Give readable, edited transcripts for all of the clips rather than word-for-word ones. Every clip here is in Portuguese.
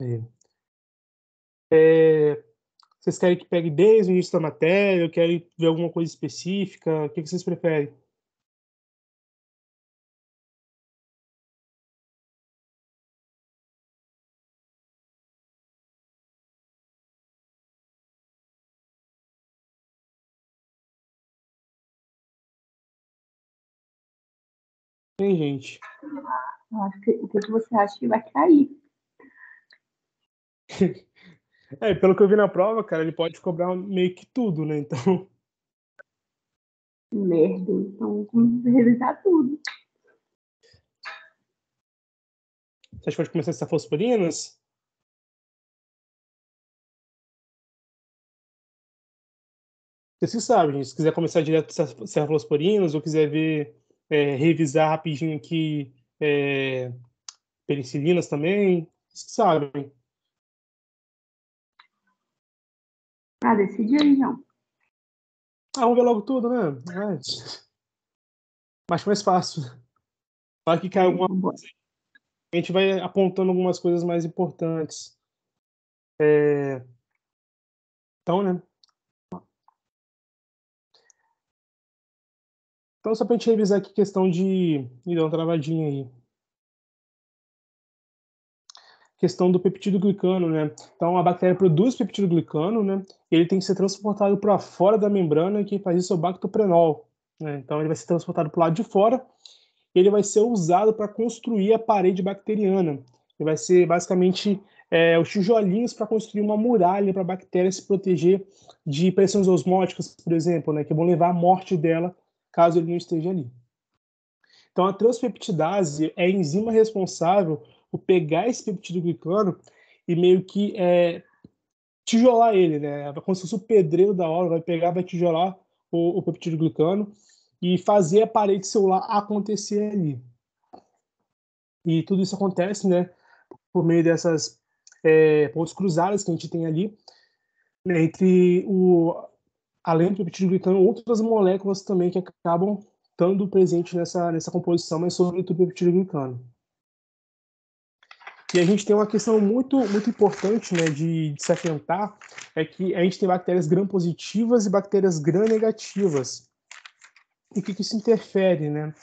É. É, vocês querem que pegue desde o início da matéria, ou querem ver alguma coisa específica? O que vocês preferem? Tem gente. Eu acho que, o que você acha que vai cair? Pelo que eu vi na prova, cara, ele pode cobrar meio que tudo, né? Então, Merda, então vamos revisar tudo. você acha que pode começar as cefalosporinas? Vocês que sabem, gente. Se quiser começar direto cefalosporinas ou quiser ver, revisar rapidinho aqui, penicilinas também, vocês que sabem. Ah, decide aí, não. Vamos ver logo tudo, né? Acho mais fácil. Vai que cai alguma. Vambora. A gente vai apontando algumas coisas mais importantes. Então, né? Então, só pra gente revisar aqui questão de. Me dá uma travadinha aí. Questão do peptidoglicano, né? Então, a bactéria produz peptidoglicano, né? E ele tem que ser transportado para fora da membrana, e quem faz isso é o bactoprenol, né? Então, ele vai ser transportado para o lado de fora e ele vai ser usado para construir a parede bacteriana. Ele vai ser basicamente os tijolinhos para construir uma muralha para a bactéria se proteger de pressões osmóticas, por exemplo, né? Que vão levar à morte dela caso ele não esteja ali. Então, a transpeptidase é a enzima responsável por pegar esse peptidoglicano e meio que tijolar ele, né? Como se fosse o pedreiro da obra, vai pegar, vai tijolar o peptidoglicano e fazer a parede celular acontecer ali. E tudo isso acontece, né, por meio dessas pontos cruzados que a gente tem ali, né, entre além do peptidoglicano, outras moléculas também que acabam estando presentes nessa composição, mas sobretudo o peptidoglicano. E a gente tem uma questão muito, muito importante, né, de se atentar, é que a gente tem bactérias gram-positivas e bactérias gram-negativas. E o que isso interfere, né?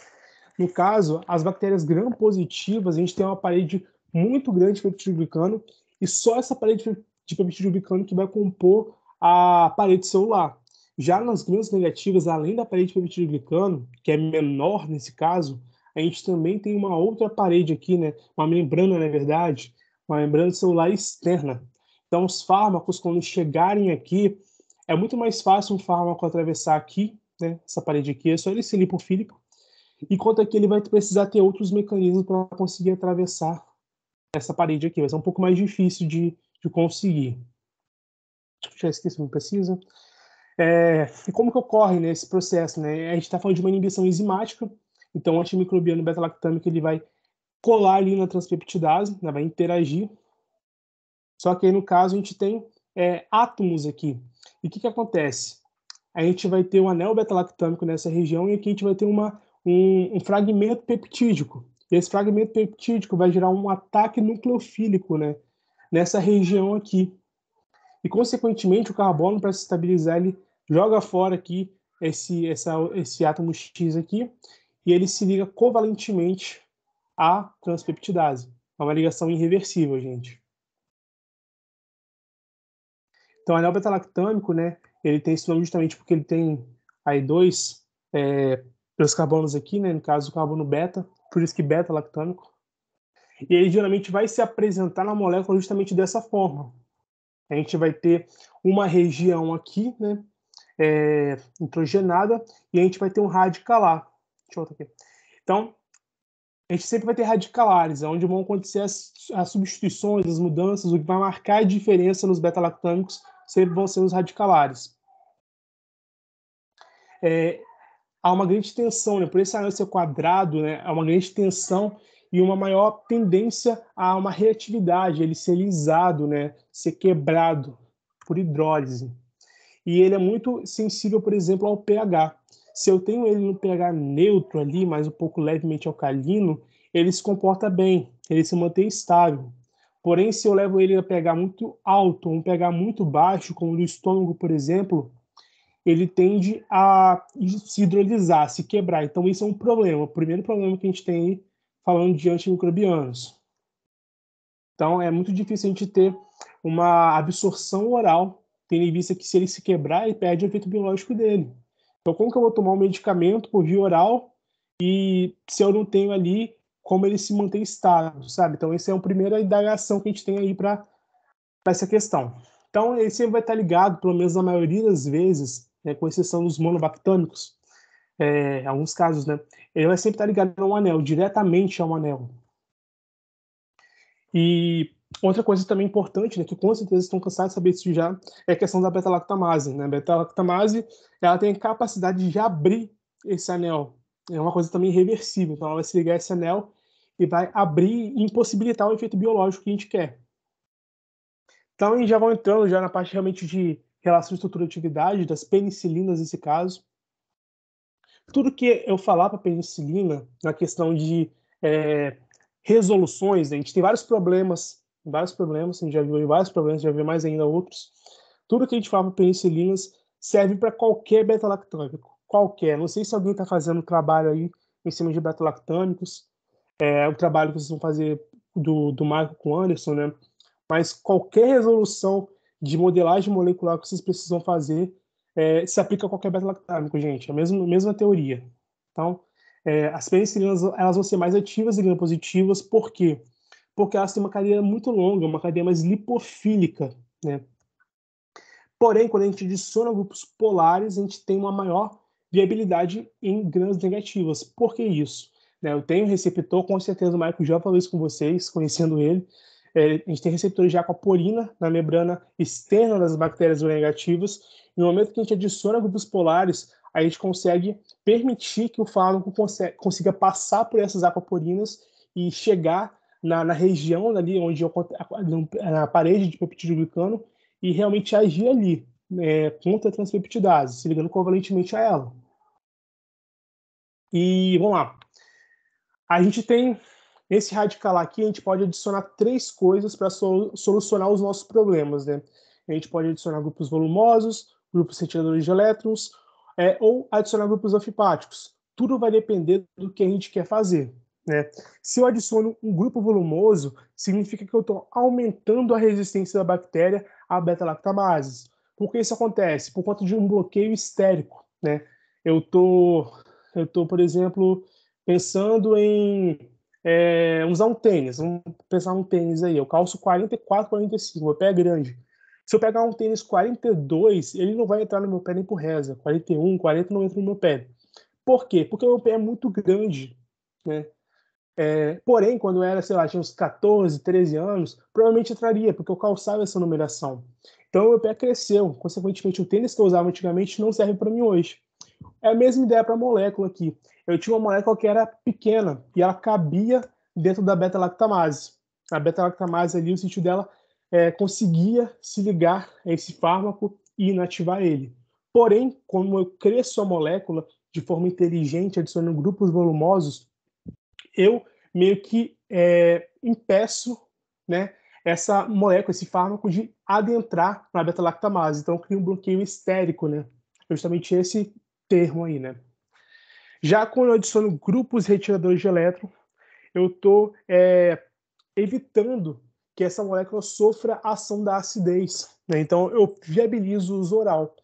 No caso, as bactérias gram-positivas, a gente tem uma parede muito grande de peptidoglicano e só essa parede de peptidoglicano que vai compor a parede celular. Já nas gram-negativas, além da parede de peptidoglicano, que é menor nesse caso, a gente também tem uma outra parede aqui, né? Uma membrana, na verdade, uma membrana celular externa. Então, os fármacos, quando chegarem aqui, é muito mais fácil um fármaco atravessar aqui, né? Essa parede aqui, é só ele ser lipofílico, enquanto aqui ele vai precisar ter outros mecanismos para conseguir atravessar essa parede aqui. Vai ser um pouco mais difícil de conseguir. Já esqueci, não precisa. E como que ocorre nesse processo? Né? A gente está falando de uma inibição enzimática, então o antimicrobiano beta-lactâmico ele vai colar ali na transpeptidase, né? Vai interagir. Só que aí, no caso, a gente tem átomos aqui. E o que acontece? A gente vai ter um anel beta-lactâmico nessa região e aqui a gente vai ter um fragmento peptídico. E esse fragmento peptídico vai gerar um ataque nucleofílico, né, nessa região aqui. E, consequentemente, o carbono, para se estabilizar, ele joga fora aqui esse átomo X aqui e ele se liga covalentemente à transpeptidase. É uma ligação irreversível, gente. Então, o anel beta-lactâmico, né, ele tem esse nome justamente porque ele tem aí dois carbonos aqui, né, no caso o carbono beta, por isso que beta-lactâmico. E ele geralmente vai se apresentar na molécula justamente dessa forma. A gente vai ter uma região aqui, né, nitrogenada, e a gente vai ter um radicalar. Deixa eu botar aqui. Então, a gente sempre vai ter radicalares, onde vão acontecer as substituições, as mudanças, o que vai marcar a diferença nos beta-lactâmicos sempre vão ser os radicalares. Há uma grande tensão, né? Por esse anel ser quadrado, né? Há uma grande tensão e uma maior tendência a uma reatividade, ele ser lisado, né? Ser quebrado por hidrólise. E ele é muito sensível, por exemplo, ao pH. Se eu tenho ele no pH neutro ali, mas um pouco levemente alcalino, ele se comporta bem, ele se mantém estável. Porém, se eu levo ele a pH muito alto, ou um pH muito baixo, como no estômago, por exemplo, ele tende a se hidrolisar, se quebrar. Então, isso é um problema. O primeiro problema que a gente tem aí, falando de antimicrobianos. Então, é muito difícil a gente ter uma absorção oral, tendo em vista que se ele se quebrar, ele perde o efeito biológico dele. Então, como que eu vou tomar um medicamento por via oral e se eu não tenho ali como ele se manter estável, sabe? Então, essa é a primeira indagação que a gente tem aí para essa questão. Então, ele sempre vai estar ligado, pelo menos na maioria das vezes, né, com exceção dos monobactâmicos, em alguns casos, né? Ele vai sempre estar ligado a um anel, diretamente a um anel. E outra coisa também importante, né, que com certeza estão cansados de saber disso já, é a questão da beta-lactamase, né? A beta-lactamase, ela tem a capacidade de abrir esse anel. É uma coisa também irreversível. Então, ela vai se ligar a esse anel e vai abrir e impossibilitar o efeito biológico que a gente quer. Então, a gente já vai entrando já na parte realmente de relação estrutura-atividade, das penicilinas nesse caso. Tudo que eu falar para penicilina, na questão de resoluções, né? A gente tem vários problemas, a gente já viu vários problemas, já viu mais ainda outros. Tudo que a gente fala para penicilinas serve para qualquer beta-lactâmico, qualquer. Não sei se alguém está fazendo trabalho aí em cima de beta-lactâmicos, o trabalho que vocês vão fazer do Michael com o Anderson, né? Mas qualquer resolução de modelagem molecular que vocês precisam fazer se aplica a qualquer beta-lactâmico, gente. É a mesma teoria. Então, as penicilinas elas vão ser mais ativas e gram-positivas. Por quê? Porque elas têm uma cadeia muito longa, uma cadeia mais lipofílica, né? Porém, quando a gente adiciona grupos polares, a gente tem uma maior viabilidade em grãos negativas. Por que isso? Né, eu tenho receptor, com certeza o Michael já falou isso com vocês, conhecendo ele. A gente tem receptores de aquaporina na membrana externa das bactérias negativas. No momento que a gente adiciona grupos polares, a gente consegue permitir que o fármaco consiga passar por essas aquaporinas e chegar na região ali onde na parede de peptidoglicano e realmente agir ali, contra a transpeptidase, se ligando covalentemente a ela. E vamos lá. A gente tem esse radical aqui, a gente pode adicionar 3 coisas para solucionar os nossos problemas, né? A gente pode adicionar grupos volumosos, grupos retiradores de elétrons, ou adicionar grupos anfipáticos. Tudo vai depender do que a gente quer fazer, né? Se eu adiciono um grupo volumoso, significa que eu estou aumentando a resistência da bactéria a beta-lactamases. Por que isso acontece? Por conta de um bloqueio estérico, né? Eu tô, por exemplo, pensando em usar um tênis. Vamos pensar um tênis aí. Eu calço 44, 45, meu pé é grande. Se eu pegar um tênis 42, ele não vai entrar no meu pé nem por reza. 41, 40 não entra no meu pé. Por quê? Porque o meu pé é muito grande, né? Porém, quando eu era, sei lá, tinha uns 14, 13 anos, provavelmente entraria, porque eu calçava essa numeração. Então, meu pé cresceu. Consequentemente, o tênis que eu usava antigamente não serve para mim hoje. É a mesma ideia para a molécula aqui. Eu tinha uma molécula que era pequena e ela cabia dentro da beta-lactamase. A beta-lactamase ali, o sítio dela conseguia se ligar a esse fármaco e inativar ele. Porém, como eu cresço a molécula de forma inteligente, adicionando grupos volumosos, eu meio que impeço, né, essa molécula, esse fármaco de adentrar na beta-lactamase. Então, cria um bloqueio estérico, né? Justamente esse termo aí, né? Já quando eu adiciono grupos retiradores de elétron, eu estou evitando que essa molécula sofra a ação da acidez, né? Então, eu viabilizo o uso oral.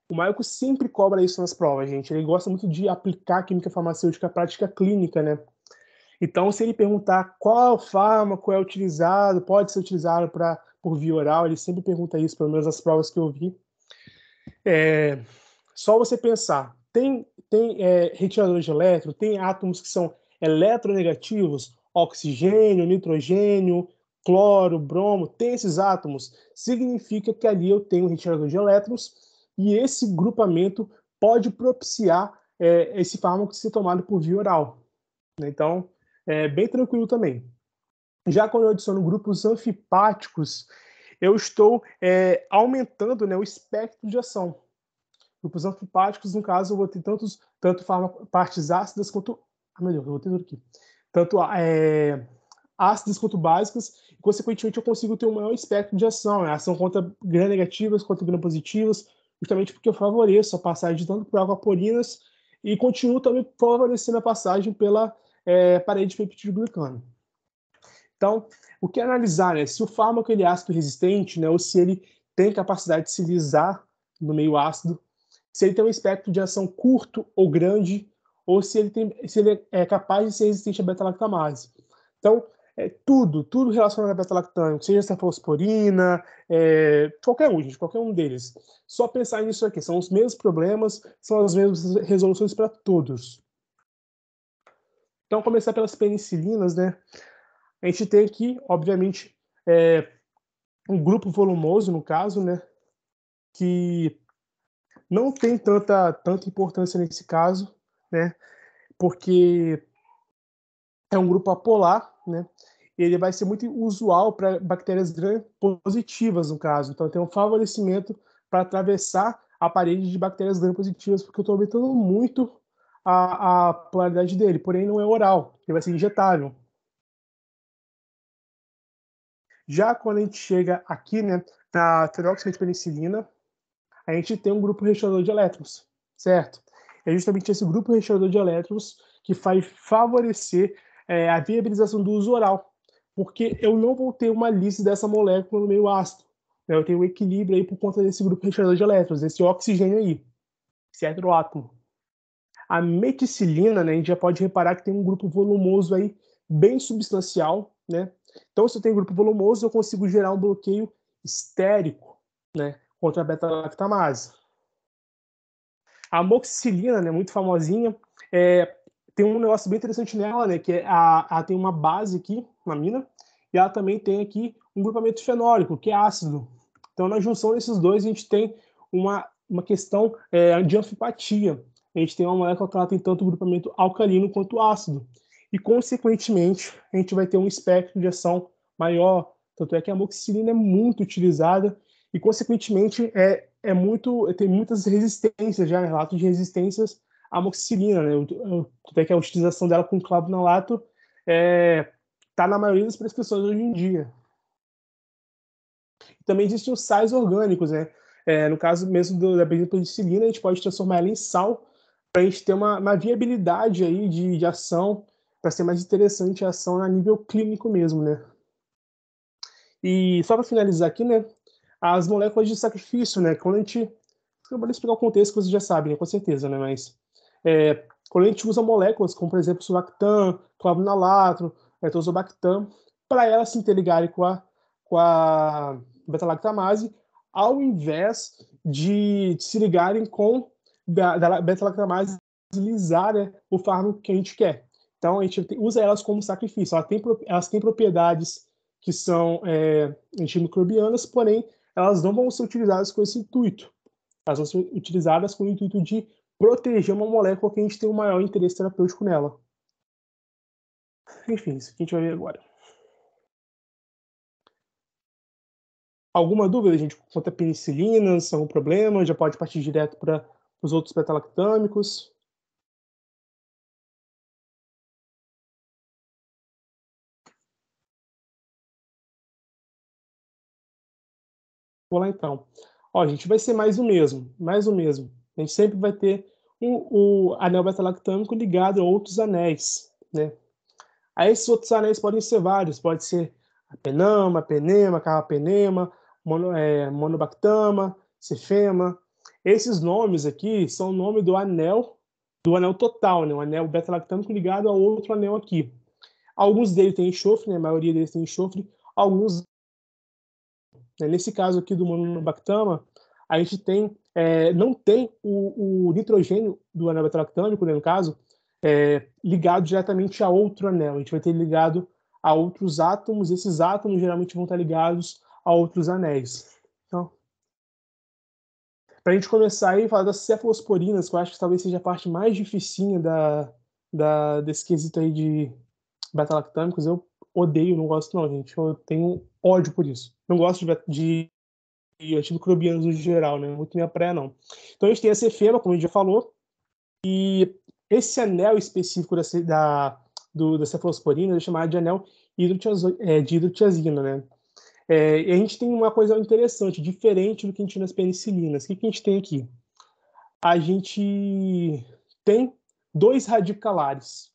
O Maico sempre cobra isso nas provas, gente. Ele gosta muito de aplicar química farmacêutica à prática clínica, né? Então, se ele perguntar qual fármaco é utilizado, pode ser utilizado por via oral, ele sempre pergunta isso, pelo menos nas provas que eu vi. Só você pensar, tem retiradores de elétron, tem átomos que são eletronegativos, oxigênio, nitrogênio, cloro, bromo, tem esses átomos, significa que ali eu tenho um retirador de elétrons e esse grupamento pode propiciar esse fármaco ser tomado por via oral. Então, é bem tranquilo também. Já quando eu adiciono grupos anfipáticos, eu estou aumentando, né, o espectro de ação. Grupos anfipáticos, no caso, eu vou ter tanto partes ácidas quanto. Ah, meu Deus, eu vou ter tudo aqui. Tanto ácidas quanto básicas, e, consequentemente, eu consigo ter um maior espectro de ação, né? Ação contra gram-negativas, contra gram-positivas, justamente porque eu favoreço a passagem tanto por aquaporinas e continuo também favorecendo a passagem pela parede de peptidoglicano. Então, o que analisar, né? Se o fármaco ele é ácido resistente, né? Ou se ele tem capacidade de se lisar no meio ácido, se ele tem um espectro de ação curto ou grande, ou se ele é capaz de ser resistente à beta-lactamase. Então, tudo relacionado à beta-lactâmico, seja cefalosporina, qualquer um, gente, qualquer um deles. Só pensar nisso aqui, são os mesmos problemas, são as mesmas resoluções para todos. Então, começar pelas penicilinas, né? A gente tem aqui, obviamente, um grupo volumoso, no caso, né? Que não tem tanta importância nesse caso, né? Porque é um grupo apolar, né? Ele vai ser muito usual para bactérias gram-positivas, no caso. Então, tem um favorecimento para atravessar a parede de bactérias gram-positivas, porque eu estou aumentando muito a polaridade dele. Porém, não é oral, ele vai ser injetável. Já quando a gente chega aqui, né, na tiroximetilpenicilina, a gente tem um grupo restaurador de elétrons, certo? É justamente esse grupo restaurador de elétrons que vai favorecer a viabilização do uso oral, porque eu não vou ter uma lise dessa molécula no meio ácido, né? Eu tenho um equilíbrio aí por conta desse grupo restaurador de elétrons, esse oxigênio aí, esse heteroátomo. A meticilina, né, a gente já pode reparar que tem um grupo volumoso aí bem substancial, né? Então, se eu tenho grupo volumoso, eu consigo gerar um bloqueio estérico, né, contra a beta-lactamase. A amoxicilina, né, muito famosinha, tem um negócio bem interessante nela, né, que ela tem uma base aqui, uma amina, e ela também tem aqui um grupamento fenólico, que é ácido. Então, na junção desses dois, a gente tem uma questão de anfipatia. A gente tem uma molécula que ela tem tanto grupamento alcalino quanto ácido. E, consequentemente, a gente vai ter um espectro de ação maior. Tanto é que a amoxicilina é muito utilizada e, consequentemente, tem muitas resistências já, relatos de resistências à amoxicilina, né? Tanto é que a utilização dela com clavonolato está na maioria das prescrições hoje em dia. Também existem os sais orgânicos, né? No caso mesmo da benzopenicilina, a gente pode transformar ela em sal para a gente ter uma viabilidade aí de ação, para ser mais interessante a ação a nível clínico mesmo, né? E só para finalizar aqui, né? As moléculas de sacrifício, né? Quando a gente... Eu vou explicar o contexto que vocês já sabem, né? Com certeza, né? Mas quando a gente usa moléculas como, por exemplo, sulactam, clavonolato, tozobactam, para elas se interligarem com a beta-lactamase, ao invés de se ligarem com da beta-lactamase lisar, né, o fármaco que a gente quer. Então, a gente usa elas como sacrifício. Elas têm propriedades que são antimicrobianas, porém, elas não vão ser utilizadas com esse intuito. Elas vão ser utilizadas com o intuito de proteger uma molécula que a gente tem um maior interesse terapêutico nela. Enfim, isso que a gente vai ver agora. Alguma dúvida, gente, quanto a penicilinas, algum problema? Já pode partir direto para os outros beta-lactâmicos. Vou lá então. Ó, a gente vai ser mais o mesmo, mais o mesmo. A gente sempre vai ter o anel beta-lactâmico ligado a outros anéis, né? Aí esses outros anéis podem ser vários, pode ser apenama, penema, carrapenema, monobactama, cefema. Esses nomes aqui são o nome do anel total, né? O anel beta-lactâmico ligado a outro anel aqui. Alguns deles têm enxofre, né? A maioria deles tem enxofre, alguns, né? Nesse caso aqui do monobactama, a gente não tem o nitrogênio do anel beta-lactâmico, né, no caso, ligado diretamente a outro anel. A gente vai ter ligado a outros átomos, esses átomos geralmente vão estar ligados a outros anéis. Então, para a gente começar aí, falar das cefalosporinas, que eu acho que talvez seja a parte mais dificinha desse quesito aí de beta-lactâmicos, eu odeio, não gosto não, gente. Eu tenho ódio por isso. Não gosto de antimicrobianos no geral, né? Muito minha praia, não. Então a gente tem a cefema, como a gente já falou, e esse anel específico da cefalosporina é chamado de anel de hidrotiazina, né? E a gente tem uma coisa interessante, diferente do que a gente tinha nas penicilinas. O que a gente tem aqui? A gente tem 2 radicalares.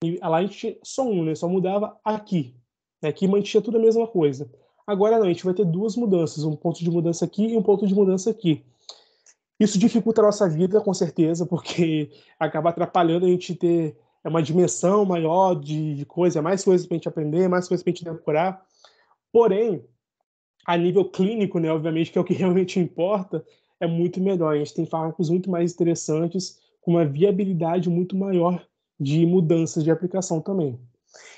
E lá a gente tinha só um, né? Só mudava aqui. Aqui mantinha tudo a mesma coisa. Agora não, a gente vai ter 2 mudanças, um ponto de mudança aqui e um ponto de mudança aqui. Isso dificulta a nossa vida, com certeza, porque acaba atrapalhando a gente ter uma dimensão maior de coisa, mais coisas para a gente aprender, mais coisas para a gente decorar. Porém, a nível clínico, né, obviamente, que é o que realmente importa, é muito melhor. A gente tem fármacos muito mais interessantes, com uma viabilidade muito maior de mudanças de aplicação também.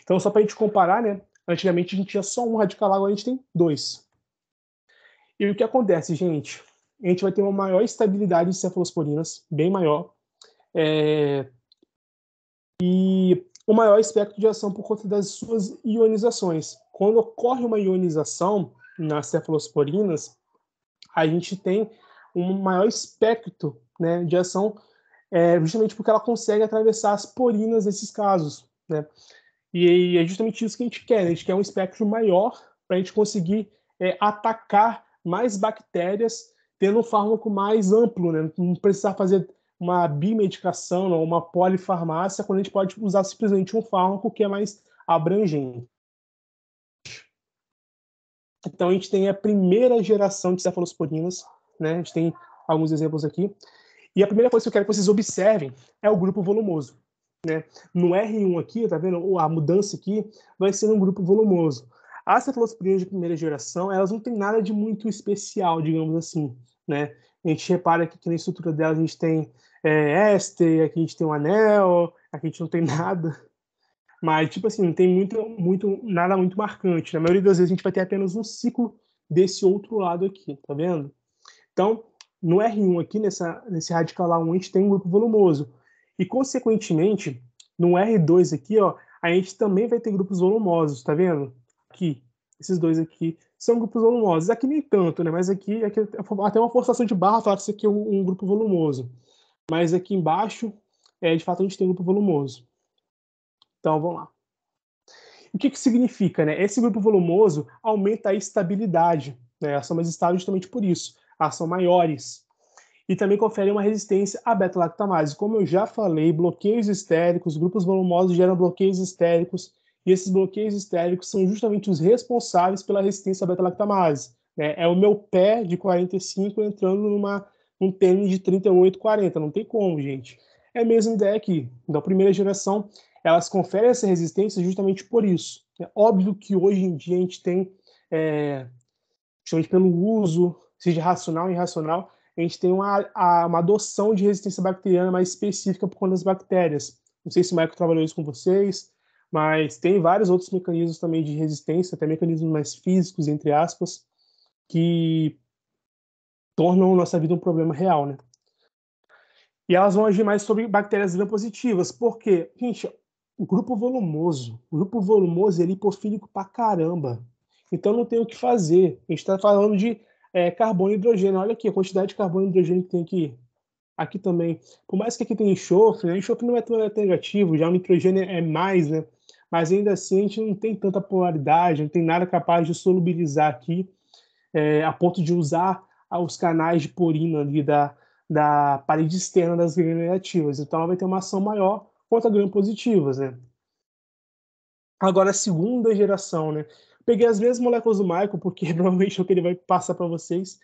Então, só para a gente comparar, né, antigamente a gente tinha só um radical, agora a gente tem 2. E o que acontece, gente? A gente vai ter uma maior estabilidade de cefalosporinas, bem maior, e o maior espectro de ação por conta das suas ionizações. Quando ocorre uma ionização nas cefalosporinas, a gente tem um maior espectro, né, de ação, justamente porque ela consegue atravessar as porinas nesses casos, né? E é justamente isso que a gente quer, né? A gente quer um espectro maior para a gente conseguir atacar mais bactérias, tendo um fármaco mais amplo, né? Não precisar fazer uma bimedicação ou uma polifarmácia, quando a gente pode usar simplesmente um fármaco que é mais abrangente. Então, a gente tem a primeira geração de cefalosporinas, né? A gente tem alguns exemplos aqui. E a primeira coisa que eu quero que vocês observem é o grupo volumoso, né? No R1 aqui, tá vendo? A mudança aqui vai ser um grupo volumoso. As cefalosporinas de primeira geração, elas não têm nada de muito especial, digamos assim, né? A gente repara que na estrutura delas a gente tem éster, aqui a gente tem um anel, aqui a gente não tem nada. Mas, tipo assim, não tem nada muito marcante. Na maioria das vezes a gente vai ter apenas um ciclo desse outro lado aqui, tá vendo? Então, no R1 aqui, nesse radical A1, a gente tem um grupo volumoso. E, consequentemente, no R2 aqui, ó, a gente também vai ter grupos volumosos, tá vendo? Aqui, esses dois aqui são grupos volumosos. Aqui nem tanto, né? Mas aqui até uma forçação de barra falar que isso aqui é um grupo volumoso. Mas aqui embaixo, de fato, a gente tem um grupo volumoso. Então, vamos lá. O que significa, né? Esse grupo volumoso aumenta a estabilidade, né? Elas são mais estáveis justamente por isso. Elas são maiores. E também confere uma resistência à beta-lactamase. Como eu já falei, bloqueios estéricos, grupos volumosos geram bloqueios estéricos, e esses bloqueios estéricos são justamente os responsáveis pela resistência à beta-lactamase. Né? É o meu pé de 45 entrando num tênis de 38, 40. Não tem como, gente. É a mesma ideia aqui. Então, a primeira geração, elas conferem essa resistência justamente por isso. É óbvio que hoje em dia a gente tem, justamente pelo uso, seja racional ou irracional, a gente tem uma adoção de resistência bacteriana mais específica por conta das bactérias. Não sei se o Michael trabalhou isso com vocês, mas tem vários outros mecanismos também de resistência, até mecanismos mais físicos, entre aspas, que tornam nossa vida um problema real, né? E elas vão agir mais sobre bactérias gram-positivas, porque, gente, o grupo volumoso é lipofílico pra caramba. Então não tem o que fazer. A gente está falando de carbono e hidrogênio. Olha aqui a quantidade de carbono e hidrogênio que tem aqui. Aqui também. Por mais que aqui tem enxofre, né? Enxofre não é tão negativo, já o nitrogênio é mais, né? Mas ainda assim a gente não tem tanta polaridade, não tem nada capaz de solubilizar aqui, a ponto de usar os canais de porina ali da parede externa das gram-negativas. Então ela vai ter uma ação maior contra gram-positivas, né? Agora, a segunda geração, né? Peguei as mesmas moléculas do Michael, porque provavelmente é o que ele vai passar para vocês.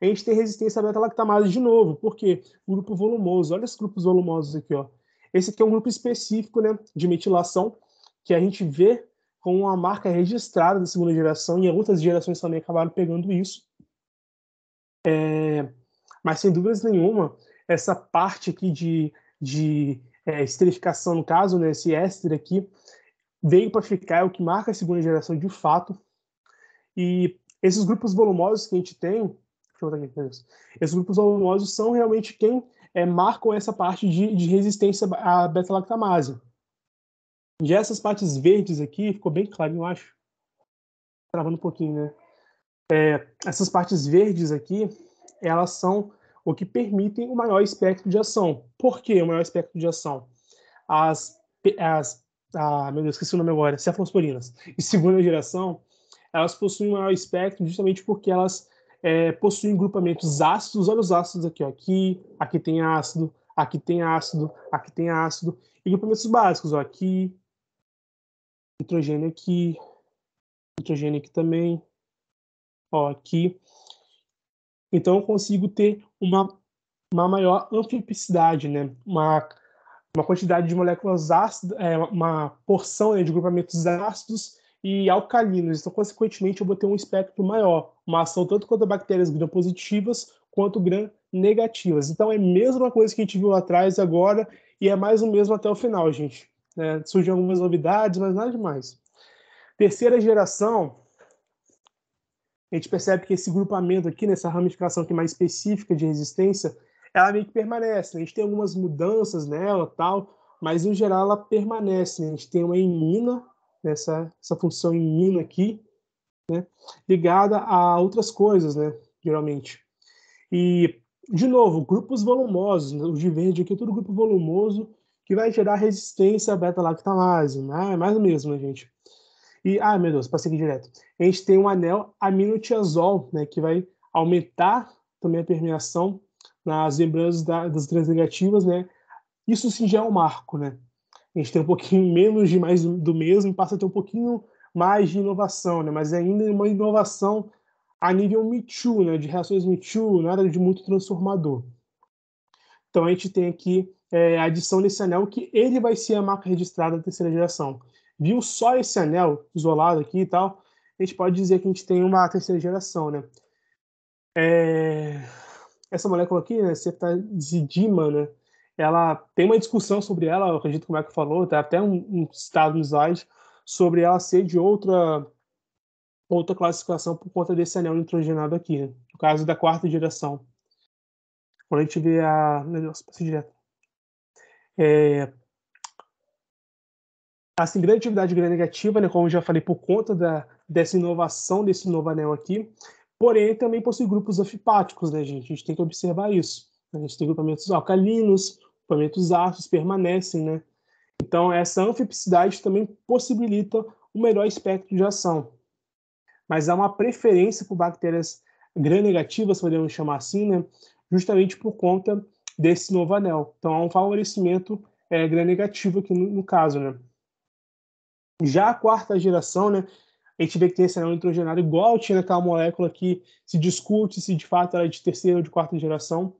A gente tem resistência à beta-lactamase de novo, porque o grupo volumoso, olha esses grupos volumosos aqui, ó. Esse aqui é um grupo específico, né, de metilação, que a gente vê com uma marca registrada da segunda geração, e outras gerações também acabaram pegando isso. Mas, sem dúvidas nenhuma, essa parte aqui de esterificação, no caso, né, esse éster aqui, veio para ficar, é o que marca a segunda geração de fato. E esses grupos volumosos que a gente tem, deixa eu botar aqui, esses grupos volumosos são realmente quem marcam essa parte de resistência à beta-lactamase. Já essas partes verdes aqui, ficou bem claro, eu acho. Travando um pouquinho, né? Essas partes verdes aqui, elas são o que permitem o maior espectro de ação. Por que o maior espectro de ação? As meu Deus, esqueci o nome agora, cefalosporinas, e segunda geração, elas possuem um maior espectro justamente porque elas possuem grupamentos ácidos. Olha os ácidos aqui, ó. Aqui tem ácido, aqui tem ácido, aqui tem ácido, e grupamentos básicos, ó. Aqui, nitrogênio aqui também, ó, aqui. Então eu consigo ter uma maior amfipicidade, né? Uma quantidade de moléculas ácidas, uma porção, né, de grupamentos ácidos e alcalinos. Então, consequentemente, eu vou ter um espectro maior, uma ação tanto contra bactérias gram-positivas quanto gram-negativas. Então, é a mesma coisa que a gente viu lá atrás agora, e é mais o mesmo até o final, gente. Surgem algumas novidades, mas nada demais. Terceira geração, a gente percebe que esse grupamento aqui, nessa ramificação aqui mais específica de resistência, ela meio que permanece, né? A gente tem algumas mudanças nela, tal, mas em geral ela permanece, né? A gente tem uma imina, essa função imina aqui, né? Ligada a outras coisas, né? Geralmente. E, de novo, grupos volumosos, né? O de verde aqui é tudo grupo volumoso que vai gerar resistência à beta-lactamase, né? É mais o mesmo, né, gente? E, meu Deus, passei aqui direto. A gente tem um anel aminotiazol, né, que vai aumentar também a permeação nas membranas das gram-negativas, né? Isso sim já é um marco, né? A gente tem um pouquinho menos de mais do mesmo e passa a ter um pouquinho mais de inovação, né? Mas ainda é uma inovação a nível Me Too, né? De reações Me Too, nada de muito transformador. Então a gente tem aqui a adição desse anel, que ele vai ser a marca registrada da terceira geração. Viu só esse anel isolado aqui e tal, a gente pode dizer que a gente tem uma terceira geração, né? Essa molécula aqui, né, ceftazidima, né, ela tem uma discussão sobre ela, eu acredito que o Marco falou, tá até um citado no slide, sobre ela ser de outra classificação por conta desse anel nitrogenado aqui, né? No caso da quarta geração. Quando a gente vê meu Deus, passei direto. Assim, grande atividade gram-negativa, né, como eu já falei, por conta dessa inovação desse novo anel aqui, porém também possui grupos anfipáticos, né, gente? A gente tem que observar isso. A gente tem grupamentos alcalinos, grupamentos ácidos permanecem, né? Então, essa anfipicidade também possibilita um melhor espectro de ação. Mas há uma preferência por bactérias gram-negativas, podemos chamar assim, né? Justamente por conta desse novo anel. Então, há um favorecimento gram-negativo aqui no caso, né? Já a quarta geração, né, a gente vê que tem esse anel nitrogenado igual tinha naquela molécula que se discute se de fato ela é de terceira ou de quarta geração.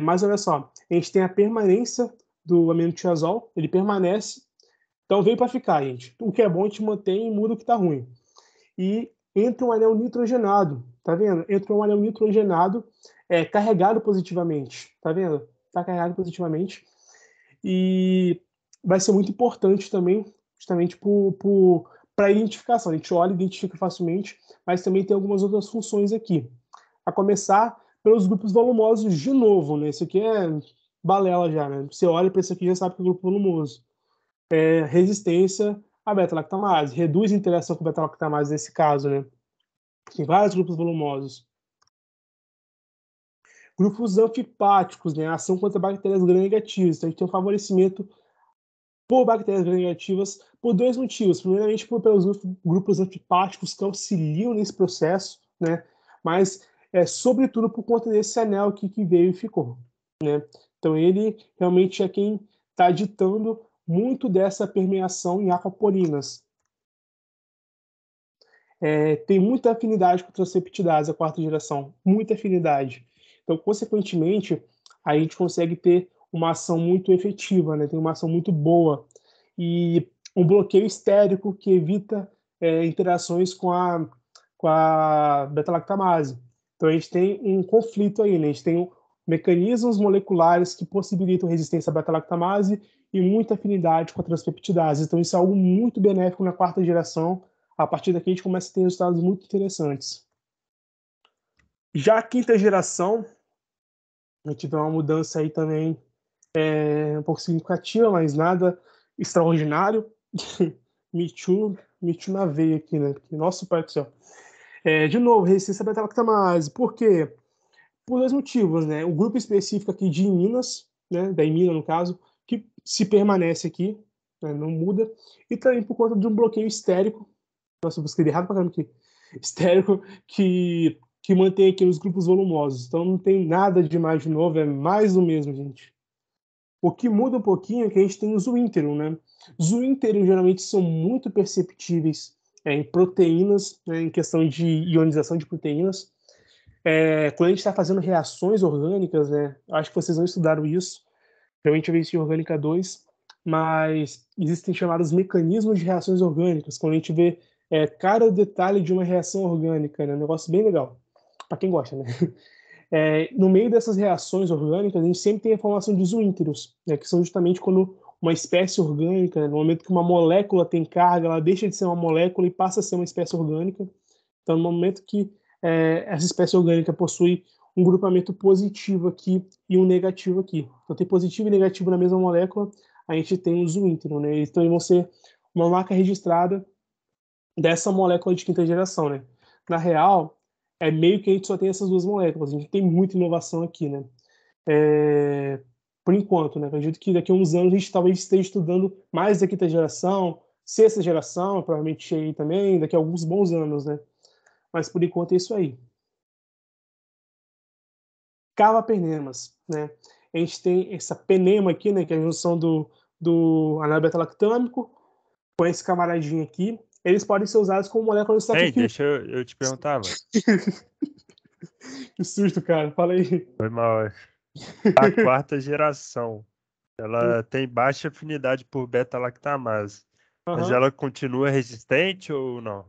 Mas olha só, a gente tem a permanência do aminotiazol, ele permanece, então veio para ficar, gente. O que é bom a gente mantém e muda o que está ruim. E entra um anel nitrogenado, tá vendo? Entra um anel nitrogenado carregado positivamente, tá vendo? Está carregado positivamente. E vai ser muito importante também, justamente para identificação. A gente olha e identifica facilmente, mas também tem algumas outras funções aqui. A começar pelos grupos volumosos de novo, né? Isso aqui é balela já, né? Você olha para isso aqui e já sabe que é grupo volumoso. Resistência à beta-lactamase, reduz a interação com beta-lactamase nesse caso, né? Tem vários grupos volumosos. Grupos anfipáticos, né? Ação contra bactérias gram-negativas. Então, a gente tem um favorecimento por bactérias gram-negativas por dois motivos. Primeiramente, pelos grupos anfipáticos que auxiliam nesse processo, né? Mas, sobretudo, por conta desse anel aqui que veio e ficou, né? Então, ele realmente é quem está ditando muito dessa permeação em aquaporinas. Tem muita afinidade com transeptidase, a quarta geração, muita afinidade. Então, consequentemente, a gente consegue ter uma ação muito efetiva, né? Tem uma ação muito boa. E um bloqueio estérico que evita interações com a beta-lactamase. Então, a gente tem um conflito aí, né? A gente tem mecanismos moleculares que possibilitam resistência à beta-lactamase e muita afinidade com a transpeptidase. Então, isso é algo muito benéfico na quarta geração. A partir daqui, a gente começa a ter resultados muito interessantes. Já a quinta geração, a gente vê uma mudança aí também um pouco significativa, mas nada extraordinário. Me Too na veia aqui, né? Porque, nossa, pai do céu. De novo, resistência à beta-lactamase. Por quê? Por dois motivos, né? O grupo específico aqui de iminas, né? Da imina, no caso, que se permanece aqui. né, não muda, e também por conta de um bloqueio estérico, nossa, eu escrevi errado pra caramba aqui, estérico, que mantém aqui os grupos volumosos. Então não tem nada de mais de novo, é mais do mesmo, gente. O que muda um pouquinho é que a gente tem os Zwinterum, né? Os Zwinterum geralmente são muito perceptíveis em proteínas, né, em questão de ionização de proteínas. Quando a gente está fazendo reações orgânicas, né? Acho que vocês não estudaram isso, realmente eu vi isso em Orgânica 2, mas existem chamados mecanismos de reações orgânicas, quando a gente vê cada detalhe de uma reação orgânica, né? Um negócio bem legal, para quem gosta, né? No meio dessas reações orgânicas, a gente sempre tem a formação de isóinteros, né, que são justamente quando uma espécie orgânica, no momento que uma molécula tem carga, ela deixa de ser uma molécula e passa a ser uma espécie orgânica. Então, no momento que essa espécie orgânica possui um grupamento positivo aqui e um negativo aqui. Então, tem positivo e negativo na mesma molécula, a gente tem o isóintero, né? Então, eles vão ser uma marca registrada dessa molécula de quinta geração, né? Na real, é meio que a gente só tem essas duas moléculas. A gente tem muita inovação aqui, né? Por enquanto, né? Acredito que daqui a uns anos a gente talvez esteja estudando mais da quinta geração, sexta geração, provavelmente aí também, daqui a alguns bons anos, né? Mas por enquanto é isso aí. Cavapenemas, né? A gente tem essa penema aqui, né? Que é a junção do anel beta-lactâmico com esse camaradinho aqui. Eles podem ser usados como molécula de Ei, sacrifício. deixa eu te perguntar, mano. Que susto, cara. Fala aí. Foi mal. A quarta geração, ela tem baixa afinidade por beta-lactamase, mas Aham. ela continua resistente ou não?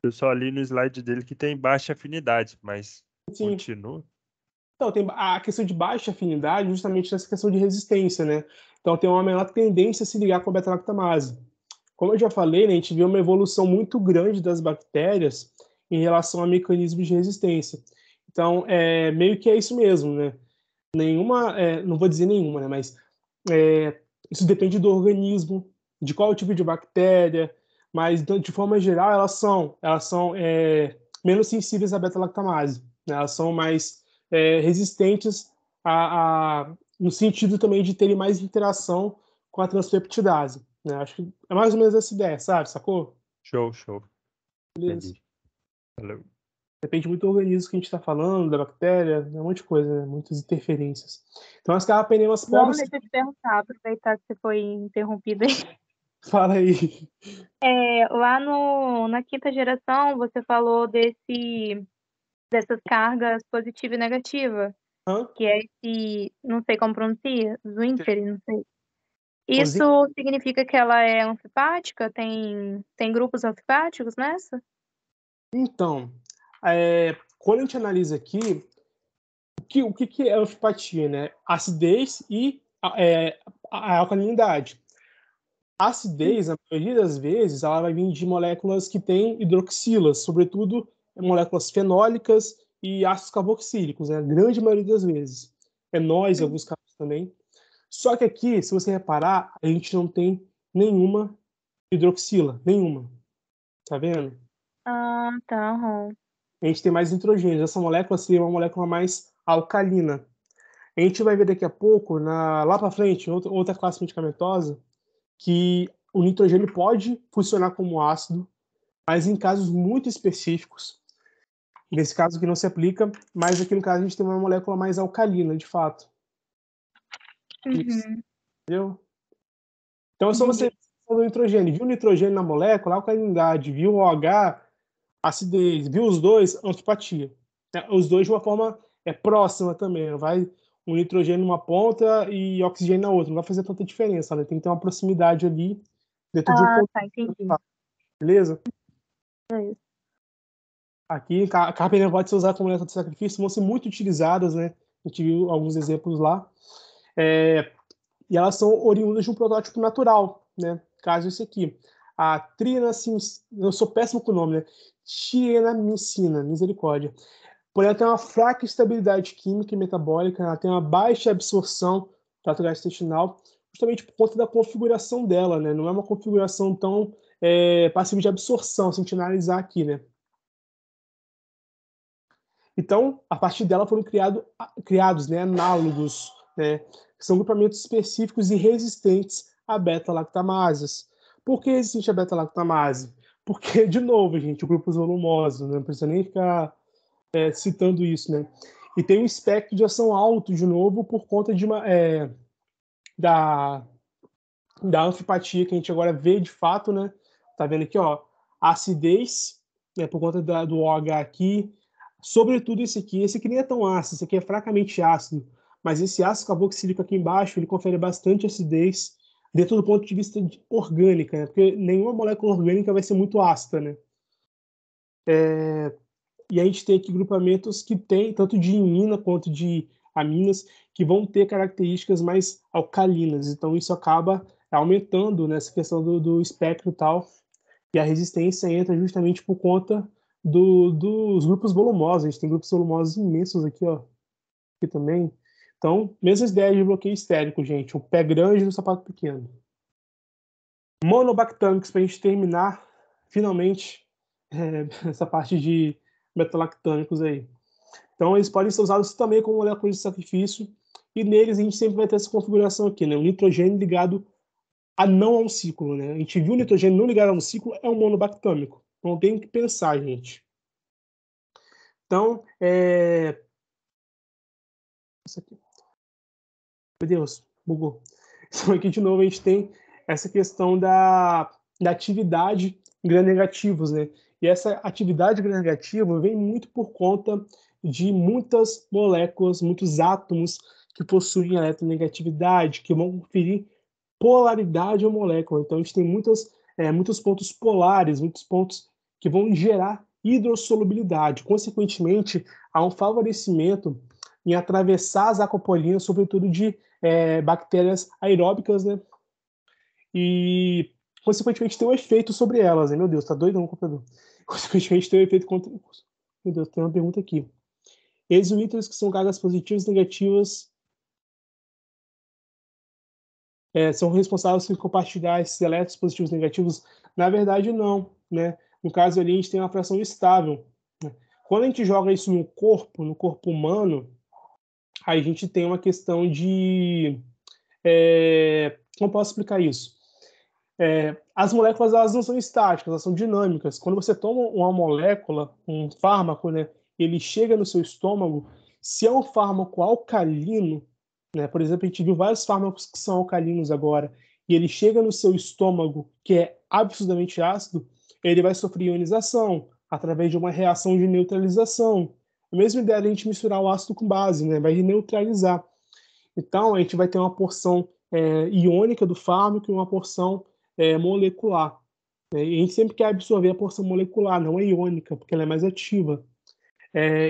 Eu só li no slide dele que tem baixa afinidade, mas Sim. continua? Então, tem a questão de baixa afinidade justamente nessa questão de resistência, né? Então, tem uma menor tendência a se ligar com a beta-lactamase. Como eu já falei, né, a gente viu uma evolução muito grande das bactérias em relação a mecanismos de resistência. Então, meio que é isso mesmo, né? Não vou dizer nenhuma, né? Mas isso depende do organismo, de qual tipo de bactéria, mas de forma geral elas são menos sensíveis à beta-lactamase, né? Elas são mais resistentes no sentido também de terem mais interação com a transpeptidase, né? Acho que é mais ou menos essa ideia, sabe? Sacou? Show, show. Beleza. Entendi. Valeu. Depende muito do organismo que a gente está falando, da bactéria, um monte de coisa, né? Muitas interferências. Então, as carrapenemas João, pobres, deixa eu te perguntar, aproveitar que você foi interrompido aí. fala aí. Lá na quinta geração, você falou dessas cargas positiva e negativa, Hã? que é esse, não sei como pronuncia, Zwinter, não sei. Os Isso significa que ela é anfipática? Tem grupos anfipáticos nessa? Então, quando a gente analisa aqui, o que é antipatia, né? Acidez e a alcalinidade. A acidez, na maioria das vezes, ela vai vir de moléculas que têm hidroxilas, sobretudo moléculas fenólicas e ácidos carboxílicos, né? A grande maioria das vezes. Enóis, em alguns casos também. Só que aqui, se você reparar, a gente não tem nenhuma hidroxila, nenhuma. Tá vendo? Ah, tá. Aham. A gente tem mais nitrogênio. Essa molécula seria uma molécula mais alcalina. A gente vai ver daqui a pouco, lá para frente, outra classe medicamentosa, que o nitrogênio pode funcionar como ácido, mas em casos muito específicos. Nesse caso que não se aplica, mas aqui no caso a gente tem uma molécula mais alcalina, de fato. Isso, Uhum. entendeu? Então é só você Entendi. ver o nitrogênio. Viu o nitrogênio na molécula, alcalinidade. Viu o OH, acidez. Viu os dois, antipatia. Os dois de uma forma próxima também. Não vai um nitrogênio numa ponta e oxigênio na outra. Não vai fazer tanta diferença, né? Tem que ter uma proximidade ali dentro de um Ah, ponto. tá, entendi. Beleza? É isso. Aqui, a carpinteira pode ser usada como método de sacrifício, vão ser muito utilizadas, né? A gente viu alguns exemplos lá. E elas são oriundas de um protótipo natural, né? Caso esse aqui. A trienacin... Eu sou péssimo com o nome, né? Tienamicina, misericórdia. Porém, ela tem uma fraca estabilidade química e metabólica, ela tem uma baixa absorção do trato gastrointestinal, justamente por conta da configuração dela, né? Não é uma configuração tão passiva de absorção, se a gente analisar aqui, né? Então, a partir dela foram criados, né, análogos, né? Que são grupamentos específicos e resistentes a beta-lactamases. Por que resistente a beta-lactamase? Porque, de novo, gente, grupos volumosos, né? Não precisa nem ficar citando isso, né? E tem um espectro de ação alto, de novo, por conta de da anfipatia que a gente agora vê de fato, né? Tá vendo aqui, ó, a acidez, né, por conta do OH aqui, sobretudo esse aqui nem é tão ácido, esse aqui é fracamente ácido, mas esse ácido carboxílico aqui embaixo, ele confere bastante acidez dentro do ponto de vista orgânica, né? Porque nenhuma molécula orgânica vai ser muito ácida, né? E a gente tem aqui grupamentos que tem tanto de imina quanto de aminas que vão ter características mais alcalinas. Então isso acaba aumentando nessa questão do espectro e tal. E a resistência entra justamente por conta dos grupos volumosos. A gente tem grupos volumosos imensos aqui, ó. Aqui também. Então, mesmas ideias de bloqueio estérico, gente. O pé grande no sapato pequeno. Monobactâmicos, para a gente terminar, finalmente, essa parte de beta-lactâmicos aí. Então, eles podem ser usados também como moléculas de sacrifício, e neles a gente sempre vai ter essa configuração aqui, né? O nitrogênio ligado não a um ciclo, né? A gente viu o nitrogênio não ligado a um ciclo, é um monobactâmico. Então, tem que pensar, gente. Então, isso aqui. Meu Deus, bugou. Então, aqui de novo a gente tem essa questão da atividade gram-negativos, né? E essa atividade gram-negativa vem muito por conta de muitas moléculas, muitos átomos que possuem eletronegatividade, que vão conferir polaridade à molécula. Então, a gente tem muitos pontos polares, muitos pontos que vão gerar hidrossolubilidade. Consequentemente, há um favorecimento em atravessar as aquapolinas, sobretudo de bactérias aeróbicas, né? E, consequentemente, tem um efeito sobre elas, né? Meu Deus, tá doidão o computador. Consequentemente, tem um efeito contra... Meu Deus, tem uma pergunta aqui. Exuíteros que são cargas positivas e negativas são responsáveis por compartilhar esses elétrons positivos e negativos? Na verdade, não, né? No caso ali, a gente tem uma fração estável, né? Quando a gente joga isso no corpo humano, aí a gente tem uma questão de... como posso explicar isso? As moléculas, elas não são estáticas, elas são dinâmicas. Quando você toma uma molécula, um fármaco, né, ele chega no seu estômago, se é um fármaco alcalino, né, por exemplo, a gente viu vários fármacos que são alcalinos agora, e ele chega no seu estômago, que é absolutamente ácido, ele vai sofrer ionização, através de uma reação de neutralização. A mesma ideia de a gente misturar o ácido com base, né, vai neutralizar. Então, a gente vai ter uma porção iônica do fármaco e uma porção molecular. E a gente sempre quer absorver a porção molecular, não a iônica, porque ela é mais ativa.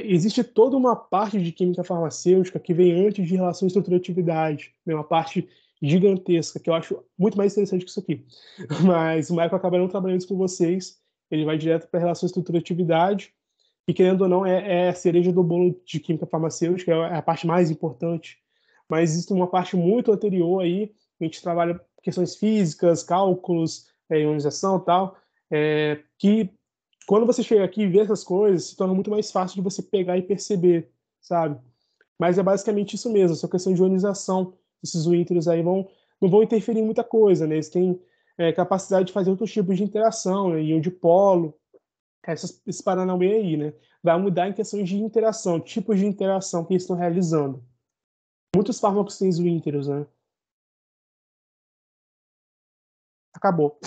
Existe toda uma parte de química farmacêutica que vem antes de relação estrutura-atividade, né? Uma parte gigantesca, que eu acho muito mais interessante que isso aqui. Mas o Michael acaba não trabalhando isso com vocês, ele vai direto para a relação estrutura-atividade, e querendo ou não, é a cereja do bolo de química farmacêutica, é a parte mais importante. Mas existe uma parte muito anterior aí, a gente trabalha questões físicas, cálculos, ionização e tal, que quando você chega aqui e vê essas coisas, se torna muito mais fácil de você pegar e perceber, sabe? Mas é basicamente isso mesmo, essa questão de ionização. Esses Winters aí não vão interferir em muita coisa, né? Eles têm capacidade de fazer outros tipos de interação, né? Íon dipolo, esse Paranauê aí, né? Vai mudar em questões de interação, tipos de interação que eles estão realizando. Muitos fármacos têm Winters, né? Acabou.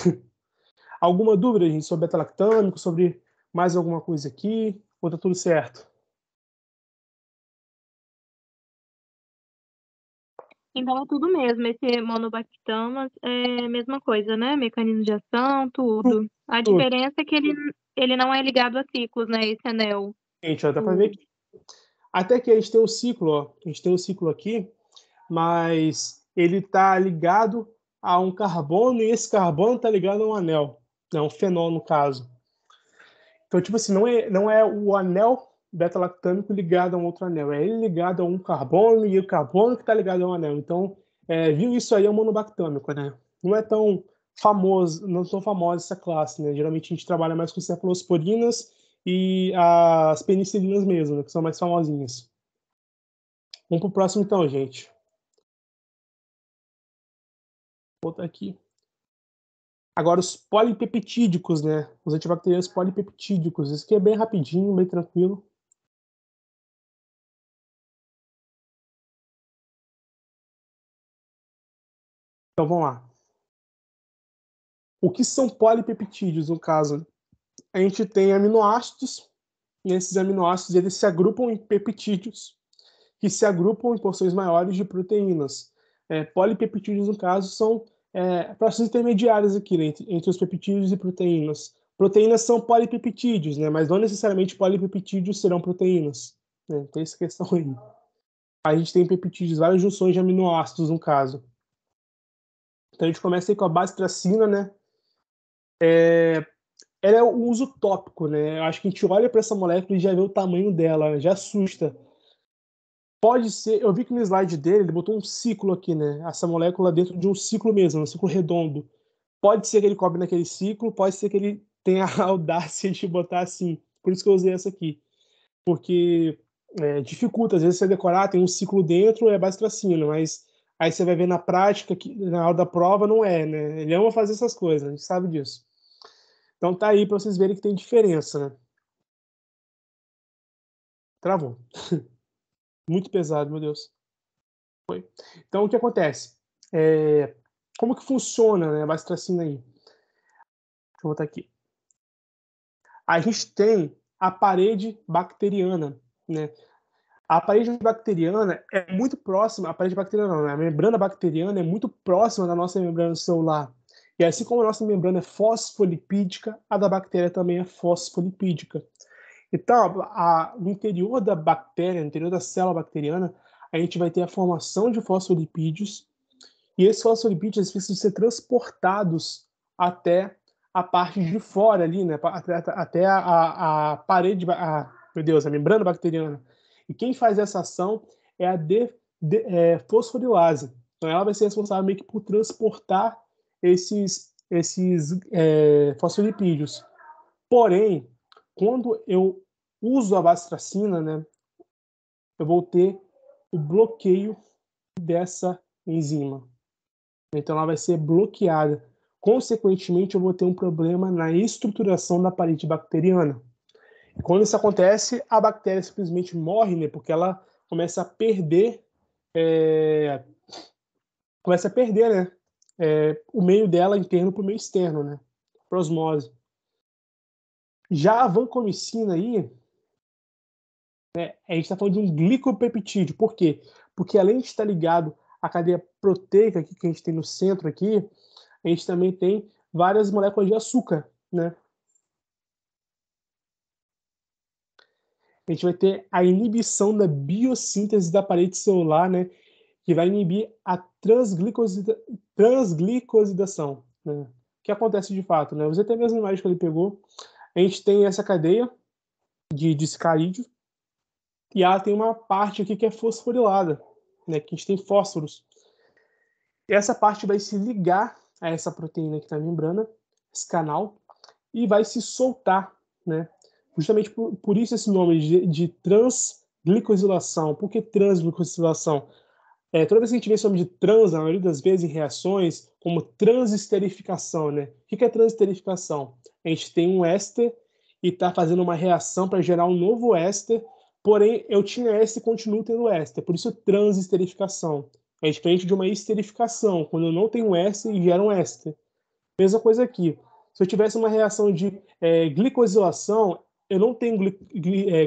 Alguma dúvida, gente, sobre beta-lactâmico, sobre mais alguma coisa aqui? Ou tá tudo certo? Então é tudo mesmo. Esse monobactamas é a mesma coisa, né? Mecanismo de ação, tudo. A Tudo. diferença é que ele não é ligado a ciclos, né? Esse anel. Gente, ó, dá para ver aqui. Até que a gente tem o ciclo, ó. A gente tem o ciclo aqui, mas ele está ligado a um carbono e esse carbono está ligado a um anel, né? Um fenol no caso. Então, tipo assim, não é o anel beta-lactâmico ligado a um outro anel, é ele ligado a um carbono e o carbono que está ligado a um anel. Então, viu isso aí é o monobactâmico, né? Não é tão famoso, não tão famosa essa classe, né? Geralmente a gente trabalha mais com cefalosporinas e as penicilinas mesmo, né? Que são mais famosinhas. Vamos pro próximo então, gente. Vou botar aqui. Agora, os polipeptídicos, né? Os antibacterianos polipeptídicos. Isso aqui é bem rapidinho, bem tranquilo. Então, vamos lá. O que são polipeptídeos, no caso? A gente tem aminoácidos. E esses aminoácidos eles se agrupam em peptídeos, que se agrupam em porções maiores de proteínas. Polipeptídeos, no caso, são processos intermediários aqui, né, entre os peptídeos e proteínas. Proteínas são polipeptídeos, né, mas não necessariamente polipeptídeos serão proteínas. Né, tem essa questão aí. A gente tem peptídeos, várias junções de aminoácidos, no caso. Então a gente começa aí com a bacitracina, né? Ela é o uso tópico, né? Eu acho que a gente olha para essa molécula e já vê o tamanho dela, já assusta. Pode ser, eu vi que no slide dele ele botou um ciclo aqui, né? Essa molécula dentro de um ciclo mesmo, um ciclo redondo. Pode ser que ele cobre naquele ciclo, pode ser que ele tenha a audácia de botar assim. Por isso que eu usei essa aqui. Porque dificulta, às vezes você decorar, tem um ciclo dentro, é bacitracina, mas aí você vai ver na prática, que na hora da prova não é, né? Ele ama fazer essas coisas, a gente sabe disso. Então tá aí para vocês verem que tem diferença, né? Travou. Muito pesado, meu Deus. Foi. Então o que acontece? Como que funciona, né, a bacitracina aí? Deixa eu botar aqui. A gente tem a parede bacteriana, né? A parede bacteriana é muito próxima, a parede bacteriana não, né? A membrana bacteriana é muito próxima da nossa membrana celular. E assim como a nossa membrana é fosfolipídica, a da bactéria também é fosfolipídica. Então, no interior da bactéria, no interior da célula bacteriana, a gente vai ter a formação de fosfolipídios, e esses fosfolipídios precisam ser transportados até a parte de fora ali, né? Até a parede, meu Deus, a membrana bacteriana. E quem faz essa ação é a fosforilase. Então ela vai ser responsável meio que por transportar esses fosfolipídios. Porém, quando eu uso a bacitracina, né, eu vou ter o bloqueio dessa enzima. Então ela vai ser bloqueada. Consequentemente, eu vou ter um problema na estruturação da parede bacteriana. E quando isso acontece, a bactéria simplesmente morre, né? Porque ela começa a perder, né? O meio dela interno para o meio externo, né? Por osmose. Já a vancomicina aí, né, a gente está falando de um glicopeptídeo. Por quê? Porque além de estar ligado à cadeia proteica aqui, que a gente tem no centro aqui, a gente também tem várias moléculas de açúcar, né? A gente vai ter a inibição da biossíntese da parede celular, né? Que vai inibir a transglicosidação, né? O que acontece de fato, né? Você até mesmo a imagem que ele pegou. A gente tem essa cadeia de sacarídeo e ela tem uma parte aqui que é fosforilada, né? Que a gente tem fósforos. E essa parte vai se ligar a essa proteína que está na membrana, esse canal, e vai se soltar, né? Justamente por isso esse nome de transglicosilação. Por que transglicosilação? Toda vez que a gente vê esse nome de trans, na maioria das vezes, em reações, como transesterificação, né? O que é transesterificação? A gente tem um éster e está fazendo uma reação para gerar um novo éster, porém eu tinha éster e continuo tendo éster, por isso transesterificação. É diferente de uma esterificação, quando eu não tenho éster e gera um éster. Mesma coisa aqui. Se eu tivesse uma reação de glicosilação, eu não tenho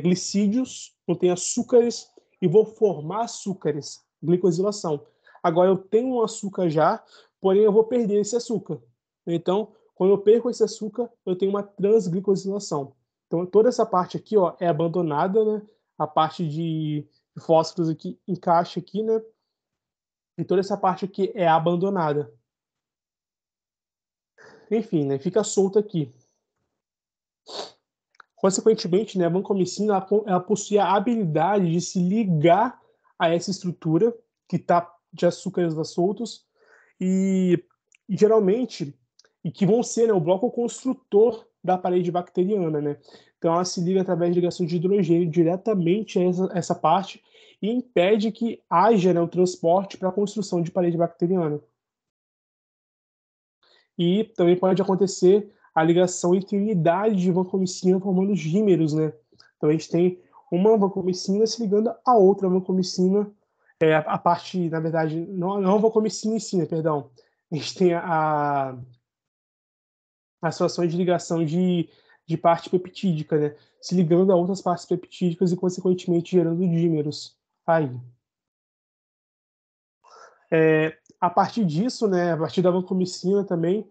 glicídios, não tenho açúcares, e vou formar açúcares, glicosilação. Agora eu tenho um açúcar já, porém eu vou perder esse açúcar. Então, quando eu perco esse açúcar, eu tenho uma transglicosilação. Então, toda essa parte aqui, ó, é abandonada, né? A parte de fósforos aqui encaixa aqui, né? E toda essa parte aqui é abandonada. Enfim, né, fica solto aqui. Consequentemente, né, a vancomicina ela possui a habilidade de se ligar a essa estrutura que está de açúcares soltos e geralmente e que vão ser, né, o bloco construtor da parede bacteriana, né? Então ela se liga através de ligação de hidrogênio diretamente a essa parte e impede que haja, né, o transporte para a construção de parede bacteriana. E também pode acontecer a ligação entre unidades de vancomicina formando os dímeros, né? Então a gente tem uma vancomicina se ligando a outra vancomicina, a parte, na verdade, não a vancomicina em si, né, perdão. A gente tem as situações de ligação de parte peptídica, né? Se ligando a outras partes peptídicas e, consequentemente, gerando dímeros aí. A partir disso, né, a partir da vancomicina também,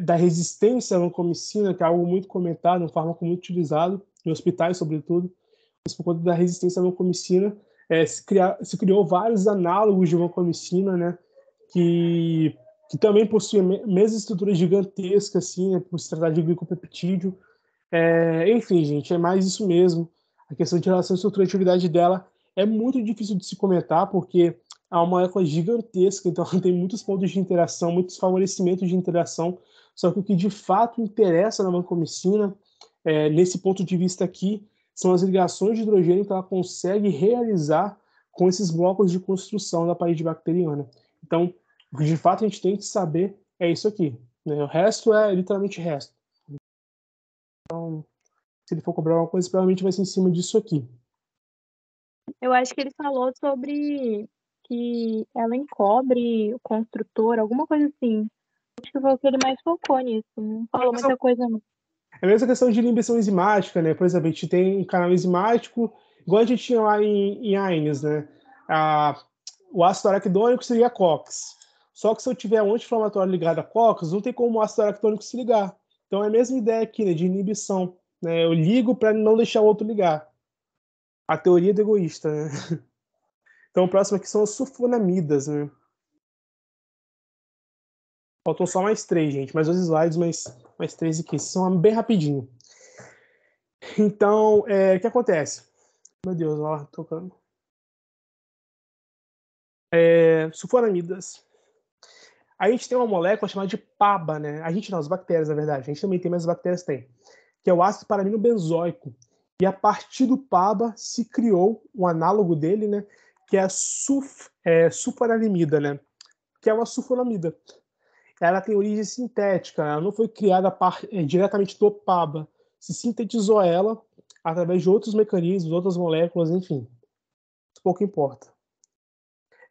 da resistência à vancomicina, que é algo muito comentado, um fármaco muito utilizado em hospitais, sobretudo, mas por conta da resistência à vancomicina, se criou vários análogos de vancomicina, né, que também possuem a mesma estrutura gigantesca, assim, né, por se tratar de glicopeptídeo. Enfim, gente, é mais isso mesmo. A questão de relação à estrutura e atividade dela é muito difícil de se comentar, porque é uma molécula gigantesca, então tem muitos pontos de interação, muitos favorecimentos de interação, só que o que de fato interessa na vancomicina, nesse ponto de vista aqui, são as ligações de hidrogênio que ela consegue realizar com esses blocos de construção da parede bacteriana. Então, o que de fato a gente tem que saber é isso aqui, né? O resto é literalmente resto. Se ele for cobrar alguma coisa, provavelmente vai ser em cima disso aqui. Eu acho que ele falou sobre que ela encobre o construtor, alguma coisa assim. Acho que foi o que ele mais focou nisso. Não falou muita coisa, não. É a mesma questão de inibição enzimática, né? Por exemplo, a gente tem um canal enzimático, igual a gente tinha lá em AINES, né? O ácido araquidônico seria COX. Só que se eu tiver um anti-inflamatório ligado a COX, não tem como o ácido araquidônico se ligar. Então é a mesma ideia aqui, né, de inibição. Né? Eu ligo para não deixar o outro ligar. A teoria do egoísta, né? Então o próximo aqui são as sulfonamidas, né? Faltam só mais 3, gente. Mais 2 slides, mais 3 aqui. São bem rapidinho. Então, o que acontece? Meu Deus, olha lá, tocando. Sulfonamidas. A gente tem uma molécula chamada de PABA, né? A gente não, as bactérias, na verdade. A gente também tem, mas as bactérias têm. Que é o ácido paramino benzoico. E a partir do PABA se criou um análogo dele, né? Que é a sulfonalimida, né? Que é uma sulfonamida. Ela tem origem sintética, ela não foi criada diretamente do PABA. Se sintetizou ela através de outros mecanismos, outras moléculas, enfim. Pouco importa.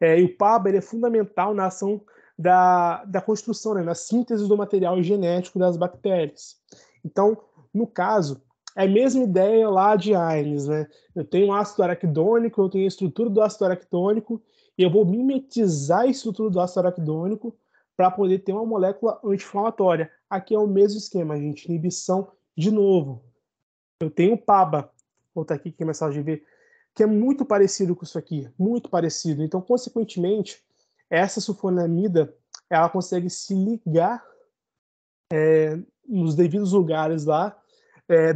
E o PABA ele é fundamental na ação da construção, né, na síntese do material genético das bactérias. Então, no caso, é a mesma ideia lá de AINES, né? Eu tenho um ácido araquidônico, eu tenho a estrutura do ácido araquidônico, e eu vou mimetizar a estrutura do ácido araquidônico para poder ter uma molécula anti-inflamatória. Aqui é o mesmo esquema, gente, inibição de novo. Eu tenho o PABA, vou botar aqui que é mais fácil de ver, que é muito parecido com isso aqui, muito parecido. Então, consequentemente, essa sulfonamida, ela consegue se ligar nos devidos lugares lá,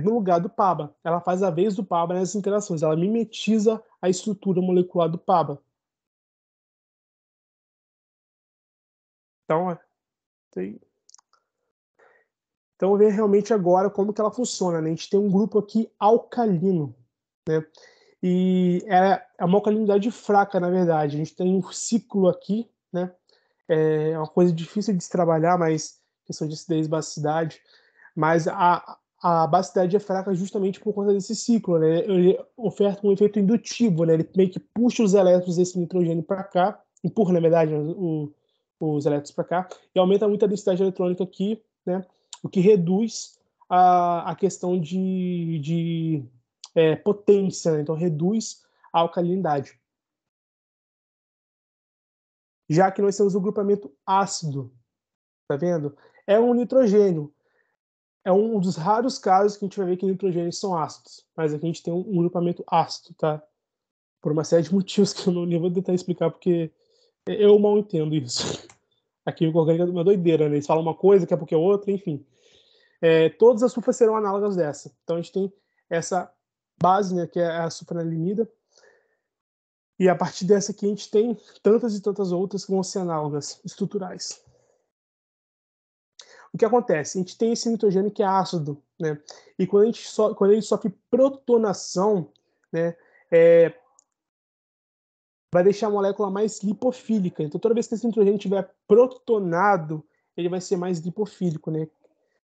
no lugar do PABA. Ela faz a vez do PABA nessas interações, ela mimetiza a estrutura molecular do PABA. Então, vamos ver realmente agora como que ela funciona, né? A gente tem um grupo aqui alcalino, né? E é uma alcalinidade fraca, na verdade. A gente tem um ciclo aqui, né? É uma coisa difícil de se trabalhar, mas questão de acidez e basicidade. Mas a basicidade é fraca justamente por conta desse ciclo, né? Ele oferta um efeito indutivo, né? Ele meio que puxa os elétrons desse nitrogênio para cá, empurra, na verdade, os elétrons para cá, e aumenta muito a densidade eletrônica aqui, né? O que reduz a questão de potência, né? Então reduz a alcalinidade. Já que nós temos o grupamento ácido, tá vendo? É um nitrogênio. É um dos raros casos que a gente vai ver que nitrogênios são ácidos. Mas aqui a gente tem um grupamento ácido, tá? Por uma série de motivos que eu não vou tentar explicar, porque eu mal entendo isso. A química orgânica é uma doideira, né? Eles falam uma coisa, daqui a pouco é outra, enfim. Todas as sulfas serão análogas dessa. Então a gente tem essa base, né, que é a sulfanilamida. E a partir dessa aqui a gente tem tantas e tantas outras que vão ser análogas estruturais. O que acontece? A gente tem esse nitrogênio que é ácido, né? E quando ele sofre protonação, né, vai deixar a molécula mais lipofílica. Então, toda vez que esse nitrogênio estiver protonado, ele vai ser mais lipofílico, né?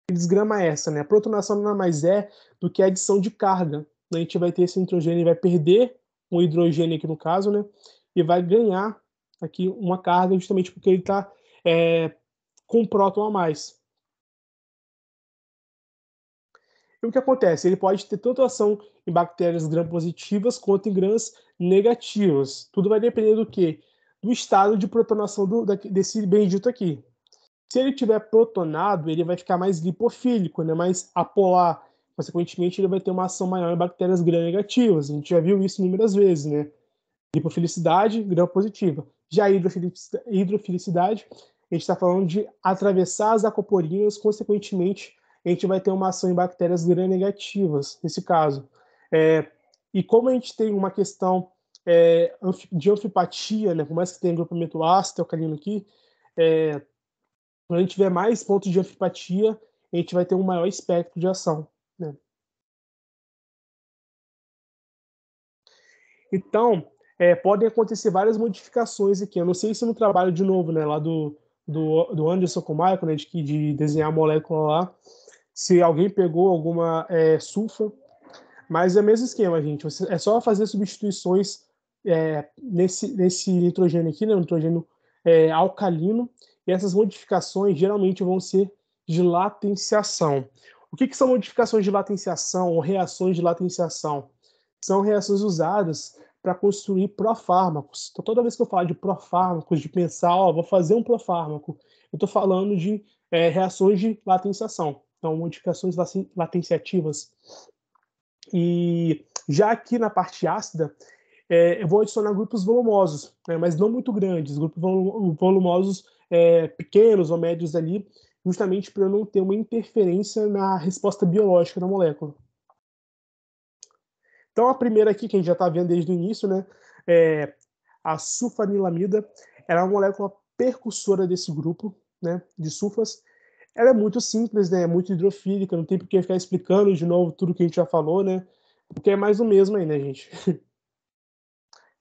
Que desgrama é essa, né? A protonação nada mais é do que a adição de carga. A gente vai ter esse nitrogênio, ele vai perder um hidrogênio aqui no caso, né? E vai ganhar aqui uma carga justamente porque ele está com um próton a mais. E o que acontece? Ele pode ter tanto ação em bactérias gram-positivas quanto em grãs negativas. Tudo vai depender do quê? Do estado de protonação desse bendito aqui. Se ele tiver protonado, ele vai ficar mais lipofílico, né? Mais apolar. Consequentemente, ele vai ter uma ação maior em bactérias gram-negativas. A gente já viu isso inúmeras vezes, né? Lipofilicidade, gram-positiva. Já a hidrofilicidade, a gente está falando de atravessar as aquaporinas, consequentemente, a gente vai ter uma ação em bactérias gram-negativas, nesse caso. E como a gente tem uma questão de anfipatia, né? Por mais que tenha grupamento ácido alcalino aqui, quando a gente tiver mais pontos de anfipatia, a gente vai ter um maior espectro de ação, né? Então, podem acontecer várias modificações aqui. Eu não sei se no trabalho, de novo, né, lá do Anderson com o Michael, né, de desenhar a molécula lá, se alguém pegou alguma sulfa, mas é o mesmo esquema, gente. É só fazer substituições nesse nitrogênio aqui, né, nitrogênio alcalino, e essas modificações geralmente vão ser de latenciação. O que são modificações de latenciação ou reações de latenciação? São reações usadas para construir profármacos. Então, toda vez que eu falo de profármacos, de pensar, vou fazer um profármaco, eu estou falando de reações de latenciação. Então, modificações latenciativas. E já aqui na parte ácida, eu vou adicionar grupos volumosos, né, mas não muito grandes, grupos volumosos pequenos ou médios ali, justamente para eu não ter uma interferência na resposta biológica da molécula. Então, a primeira aqui, que a gente já está vendo desde o início, né, a sulfanilamida, ela é uma molécula percussora desse grupo, né, de sulfas. Ela é muito simples, né, é muito hidrofílica, não tem por que ficar explicando de novo tudo que a gente já falou, né, porque é mais o mesmo aí, né, gente?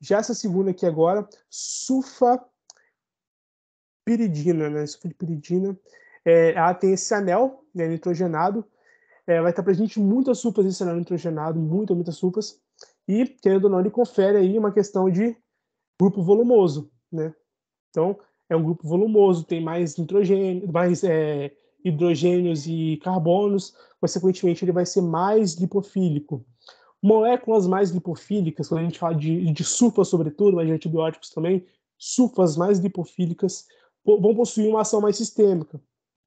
Já essa segunda aqui agora, sulfapiridina, né, sulfapiridina, ela tem esse anel, né, nitrogenado, vai estar presente muitas sulfas nesse anel nitrogenado, muitas sulfas, e, querendo ou não, ele confere aí uma questão de grupo volumoso, né? Então, é um grupo volumoso, tem mais nitrogênio, mais hidrogênios e carbonos, consequentemente ele vai ser mais lipofílico. Moléculas mais lipofílicas, quando a gente fala de sulfas sobretudo, mas de antibióticos também, sulfas mais lipofílicas vão possuir uma ação mais sistêmica.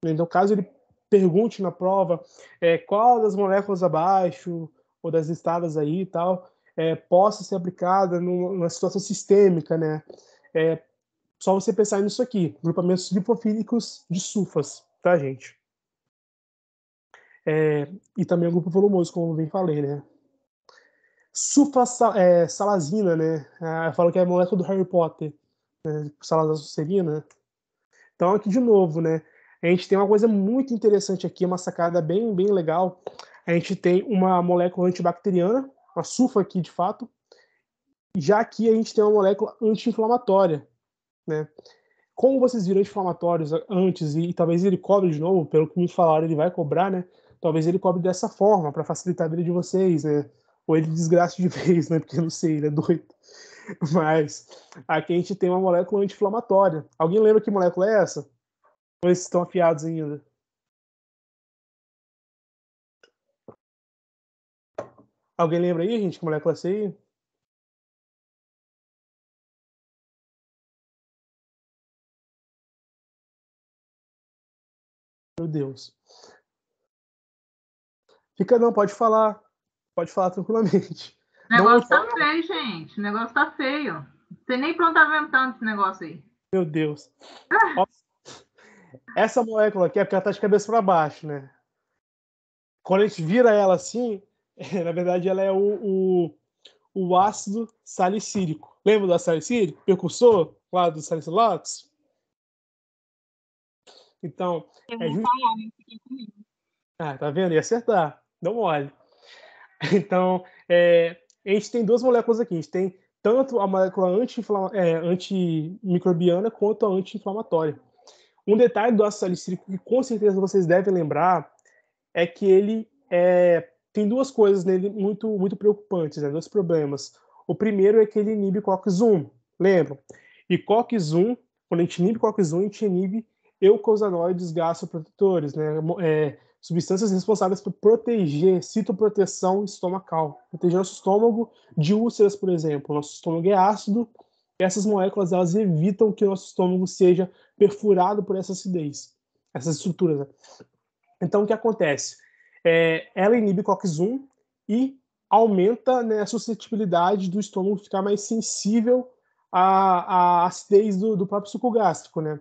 Então, caso ele pergunte na prova qual das moléculas abaixo, ou das listadas aí e tal, possa ser aplicada numa situação sistêmica, né? Só você pensar nisso aqui, grupamentos lipofílicos de sulfas, tá, gente? E também o grupo volumoso, como eu bem falei, né? Sulfasalazina, né? Eu falo que é a molécula do Harry Potter, né? Salazar-Sucerina. Então, aqui de novo, né? A gente tem uma coisa muito interessante aqui, uma sacada bem, bem legal. A gente tem uma molécula antibacteriana, uma sulfa aqui de fato, já aqui a gente tem uma molécula anti-inflamatória, né? Como vocês viram anti-inflamatórios antes e talvez ele cobre de novo, pelo que me falaram, ele vai cobrar, né? Talvez ele cobre dessa forma, para facilitar a vida de vocês, né? Ou ele desgraça de vez, né? Porque eu não sei, ele é doido. Mas aqui a gente tem uma molécula anti-inflamatória. Alguém lembra que molécula é essa? Ou eles estão afiados ainda? Alguém lembra aí, gente, que molécula é essa aí? Meu Deus. Fica não, pode falar. Pode falar tranquilamente. O negócio tá feio, gente. O negócio tá feio. Não tem nem pronto aventando esse negócio aí. Meu Deus. Essa molécula aqui é porque ela tá de cabeça para baixo, né? Quando a gente vira ela assim, na verdade ela é o ácido salicílico. Lembra do ácido salicílico? Precursor lá do salicylatos? Então, tá vendo? Ia acertar. Não mole. Então, a gente tem duas moléculas aqui. A gente tem tanto a molécula antimicrobiana quanto a anti-inflamatória. Um detalhe do ácido salicílico que com certeza vocês devem lembrar é que ele tem duas coisas nele muito preocupantes, né? Dois problemas. O primeiro é que ele inibe COX-1, lembram? E COX-1, quando a gente inibe COX-1, a gente inibe eucosanoides gastroprotetores, né? Substâncias responsáveis por proteger, citoproteção estomacal, proteger nosso estômago de úlceras, por exemplo. Nosso estômago é ácido, e essas moléculas elas evitam que o nosso estômago seja perfurado por essa acidez, essas estruturas, né? Então, o que acontece? Ela inibe COX-1 e aumenta, né, a suscetibilidade do estômago ficar mais sensível à acidez do próprio suco gástrico, né?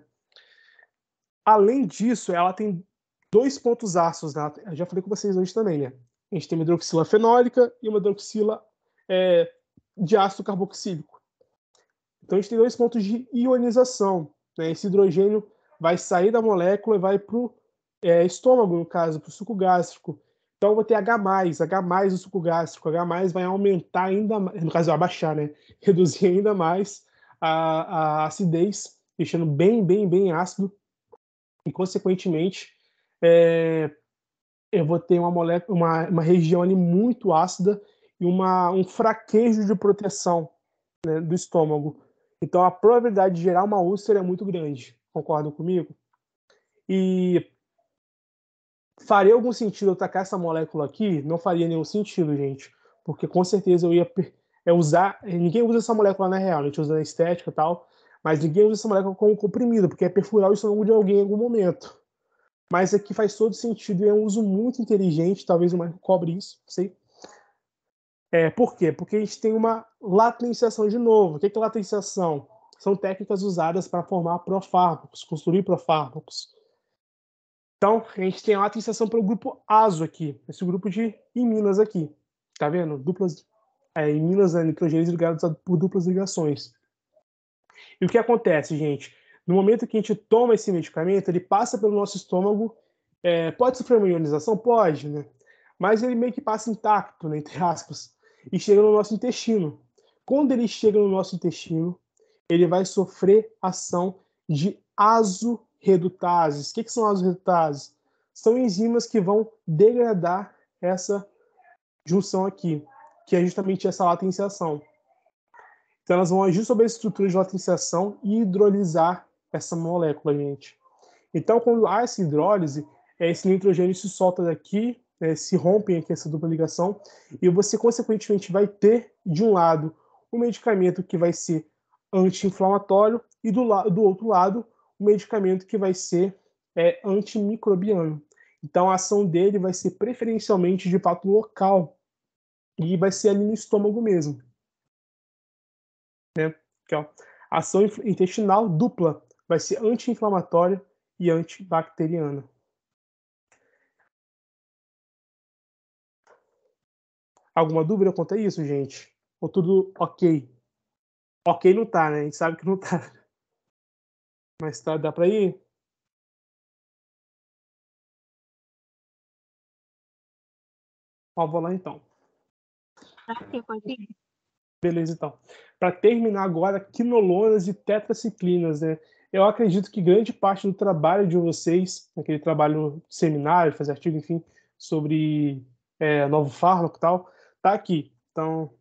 Além disso, ela tem dois pontos ácidos, né? Eu já falei com vocês hoje também, né? A gente tem uma hidroxila fenólica e uma hidroxila de ácido carboxílico. Então, a gente tem dois pontos de ionização, né? Esse hidrogênio vai sair da molécula e vai para o estômago, no caso, para o suco gástrico. Então, eu vou ter H+, H+ do suco gástrico. H+ vai aumentar ainda mais, no caso, vai abaixar, né? Reduzir ainda mais a acidez, deixando bem ácido. E, consequentemente, eu vou ter uma região ali muito ácida e um fraquejo de proteção, né, do estômago. Então, a probabilidade de gerar uma úlcera é muito grande. Concordam comigo? E faria algum sentido eu tacar essa molécula aqui? Não faria nenhum sentido, gente. Porque, com certeza, eu ia usar... Ninguém usa essa molécula na real, a gente usa na estética e tal, mas ninguém usa essa molécula como comprimido, porque é perfurar o estômago de alguém em algum momento. Mas aqui faz todo sentido e é um uso muito inteligente, talvez o Michael cobre isso, não sei. Por quê? Porque a gente tem uma latenciação de novo. O que é latenciação? São técnicas usadas para formar profármacos, construir profármacos. Então, a gente tem a latenciação pelo grupo azo aqui, esse grupo de iminas aqui. Tá vendo? Iminas, né, nitrogênios ligados por duplas ligações. E o que acontece, gente? No momento que a gente toma esse medicamento, ele passa pelo nosso estômago. Pode sofrer uma ionização? Pode, né? Mas ele meio que passa intacto, né, entre aspas, e chega no nosso intestino. Quando ele chega no nosso intestino, ele vai sofrer ação de azorredutases. O que são azorredutases? São enzimas que vão degradar essa junção aqui, que é justamente essa latenciação. Então, elas vão agir sobre a estrutura de latenciação e hidrolisar essa molécula, gente. Então, quando há essa hidrólise, esse nitrogênio se solta daqui, se rompem aqui essa dupla ligação, e você, consequentemente, vai ter, de um lado, um medicamento que vai ser anti-inflamatório e, do outro lado, um medicamento que vai ser antimicrobiano. Então, a ação dele vai ser preferencialmente de fato local, e vai ser ali no estômago mesmo. Aqui, ó. Ação intestinal dupla vai ser anti-inflamatória e antibacteriana. Alguma dúvida quanto a isso, gente? Ou tudo ok? Ok não tá, né? A gente sabe que não tá. Mas tá, dá pra ir? Ó, vou lá então. Sim, pode ir. Beleza, então. Para terminar agora, quinolonas e tetraciclinas, né? Eu acredito que grande parte do trabalho de vocês, aquele trabalho de seminário, fazer artigo, enfim, sobre novo fármaco e tal, tá aqui. Então,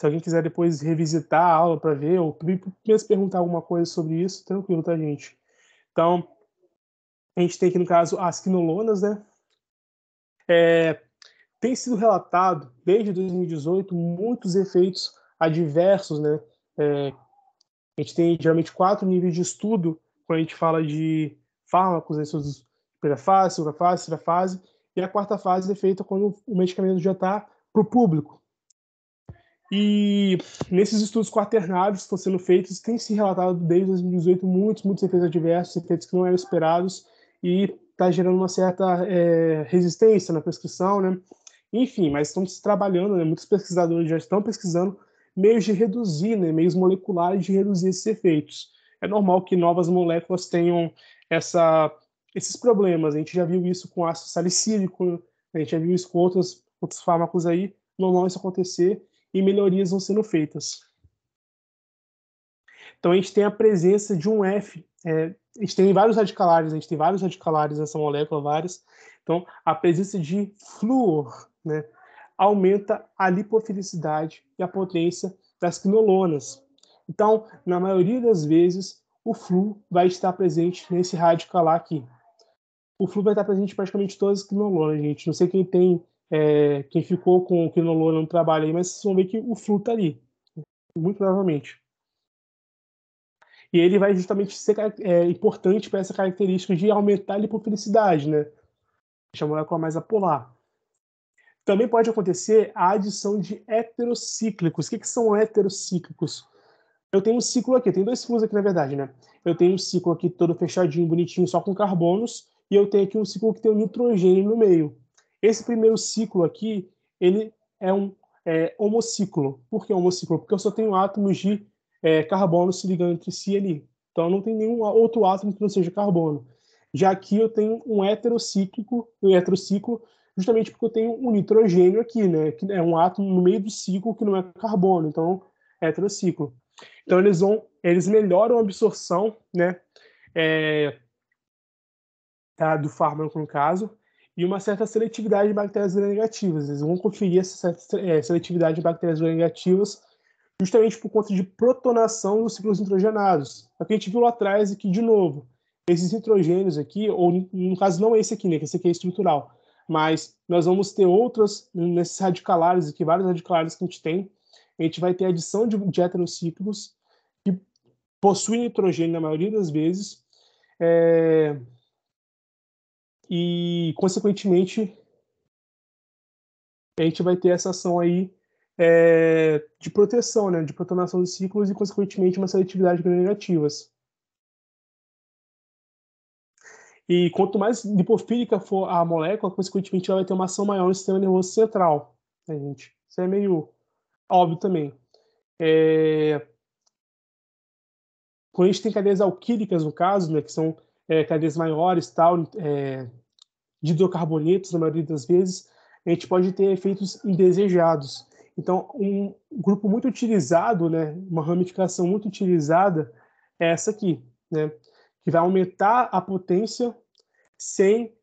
se alguém quiser depois revisitar a aula para ver, ou mesmo perguntar alguma coisa sobre isso, tranquilo, tá, gente? Então, a gente tem aqui, no caso, as quinolonas, né? Tem sido relatado, desde 2018, muitos efeitos adversos, né? A gente tem, geralmente, 4 níveis de estudo quando a gente fala de fármacos, né? Primeira fase, segunda fase, terceira fase, e a quarta fase é feita quando o medicamento já está para o público. E nesses estudos quaternários que estão sendo feitos, tem se relatado desde 2018 muitos efeitos adversos, efeitos que não eram esperados, e está gerando uma certa resistência na prescrição, né? Enfim, mas estamos trabalhando, né? Muitos pesquisadores já estão pesquisando meios de reduzir, né? Meios moleculares de reduzir esses efeitos. É normal que novas moléculas tenham esses problemas. A gente já viu isso com ácido salicílico, a gente já viu isso com outros fármacos aí. Normal isso acontecer, e melhorias vão sendo feitas. Então a gente tem a presença de um F, a gente tem vários radicalares, nessa molécula, vários. Então a presença de flúor, né, aumenta a lipofilicidade e a potência das quinolonas. Então, na maioria das vezes, o flu vai estar presente nesse radicalar aqui. O flu vai estar presente em praticamente todas as quinolonas, gente. Não sei quem ficou com quinolona no trabalho aí, mas vocês vão ver que o flu está ali, muito provavelmente. E ele vai justamente ser importante para essa característica de aumentar a lipofilicidade, né? Deixa a molécula mais apolar. Também pode acontecer a adição de heterocíclicos. O que são heterocíclicos? Eu tenho um ciclo aqui, tem dois ciclos aqui na verdade, né? Eu tenho um ciclo aqui todo fechadinho, bonitinho, só com carbonos, e eu tenho aqui um ciclo que tem um nitrogênio no meio. Esse primeiro ciclo aqui, ele é um homociclo. Por que homociclo? Porque eu só tenho átomos de carbono se ligando entre si ali. Então não tem nenhum outro átomo que não seja carbono. Já aqui eu tenho um heterociclo, justamente porque eu tenho um nitrogênio aqui, né? Que é um átomo no meio do ciclo que não é carbono, então é heterociclo. Então eles melhoram a absorção, né, do fármaco no caso, e uma certa seletividade de bactérias gram-negativas. Eles vão conferir essa seletividade de bactérias gram-negativas justamente por conta de protonação dos ciclos nitrogenados. É o que a gente viu lá atrás aqui de novo. Esses nitrogênios aqui, ou no caso não esse aqui, né, que esse aqui é estrutural, mas nós vamos ter outros nesses radicalares aqui, vários radicalares que a gente vai ter adição de heterocíclicos que possuem nitrogênio na maioria das vezes, e, consequentemente, a gente vai ter essa ação aí de proteção, né, de protonação dos ciclos e, consequentemente, uma seletividade gram-negativas. E quanto mais lipofílica for a molécula, consequentemente, ela vai ter uma ação maior no sistema nervoso central, né, gente? Isso é meio óbvio também. Quando a gente tem cadeias alquílicas, no caso, né, que são cadeias maiores, tal, de hidrocarbonetos, na maioria das vezes, a gente pode ter efeitos indesejados. Então, um grupo muito utilizado, né, uma ramificação muito utilizada é essa aqui, né, que vai aumentar a potência sem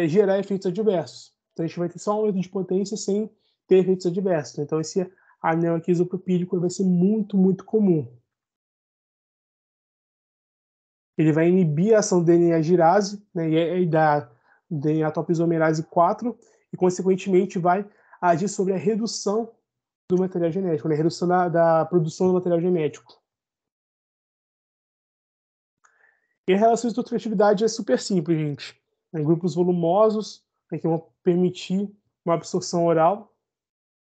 gerar efeitos adversos. Então, a gente vai ter só um aumento de potência sem ter efeitos adversos. Então, esse anel aqui isopropílico vai ser muito, muito comum. Ele vai inibir a ação do DNA girase, né, e da DNA topoisomerase 4, e, consequentemente, vai agir sobre a redução do material genético, né, a redução da produção do material genético. E a relação de estruturatividade é super simples, gente. Em grupos volumosos, né, que vão permitir uma absorção oral,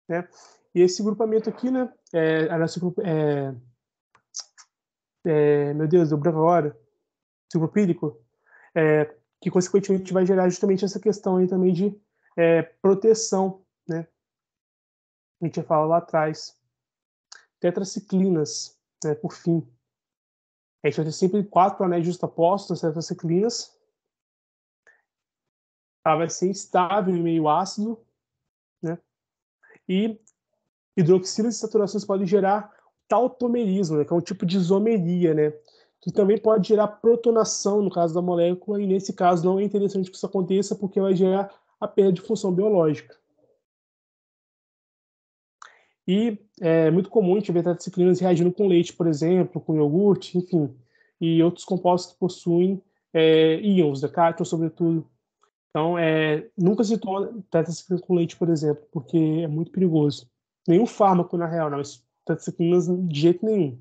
né, e esse grupamento aqui, né, meu Deus, deu branco agora, ciclopílico, que consequentemente vai gerar justamente essa questão aí também de proteção, né? A gente já falou lá atrás. Tetraciclinas, né, por fim. A gente vai ter sempre 4 anéis justapostos nas tetraciclinas. Ela vai ser instável em meio ácido, né? E hidroxilas e saturações podem gerar tautomerismo, né, que é um tipo de isomeria, né? Que também pode gerar protonação no caso da molécula, e nesse caso não é interessante que isso aconteça porque vai gerar a perda de função biológica. E é muito comum a gente ver tetraciclinas reagindo com leite, por exemplo, com iogurte, enfim, e outros compostos que possuem íons, da cátion, sobretudo. Então, nunca se toma tetraciclina com leite, por exemplo, porque é muito perigoso. Nenhum fármaco, na real, não, mas tetraciclinas de jeito nenhum.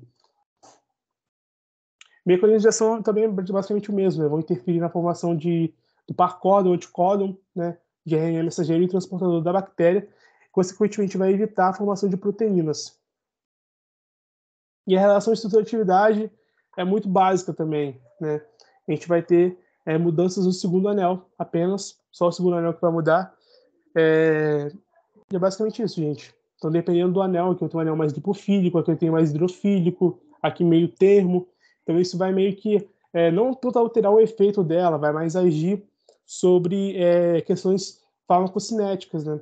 Mecanismo de ação também é basicamente o mesmo, né? Vão interferir na formação do par códon, anticódon, né? De RNA mensageiro e transportador da bactéria, consequentemente vai evitar a formação de proteínas. E a relação de estruturatividade é muito básica também, né? A gente vai ter mudanças no segundo anel, apenas, só o segundo anel que vai mudar. E é basicamente isso, gente. Então, dependendo do anel, aqui eu tenho um anel mais lipofílico, aqui eu tenho mais hidrofílico, aqui meio termo. Então, isso vai meio que, não tanto alterar o efeito dela, vai mais agir sobre questões farmacocinéticas, né?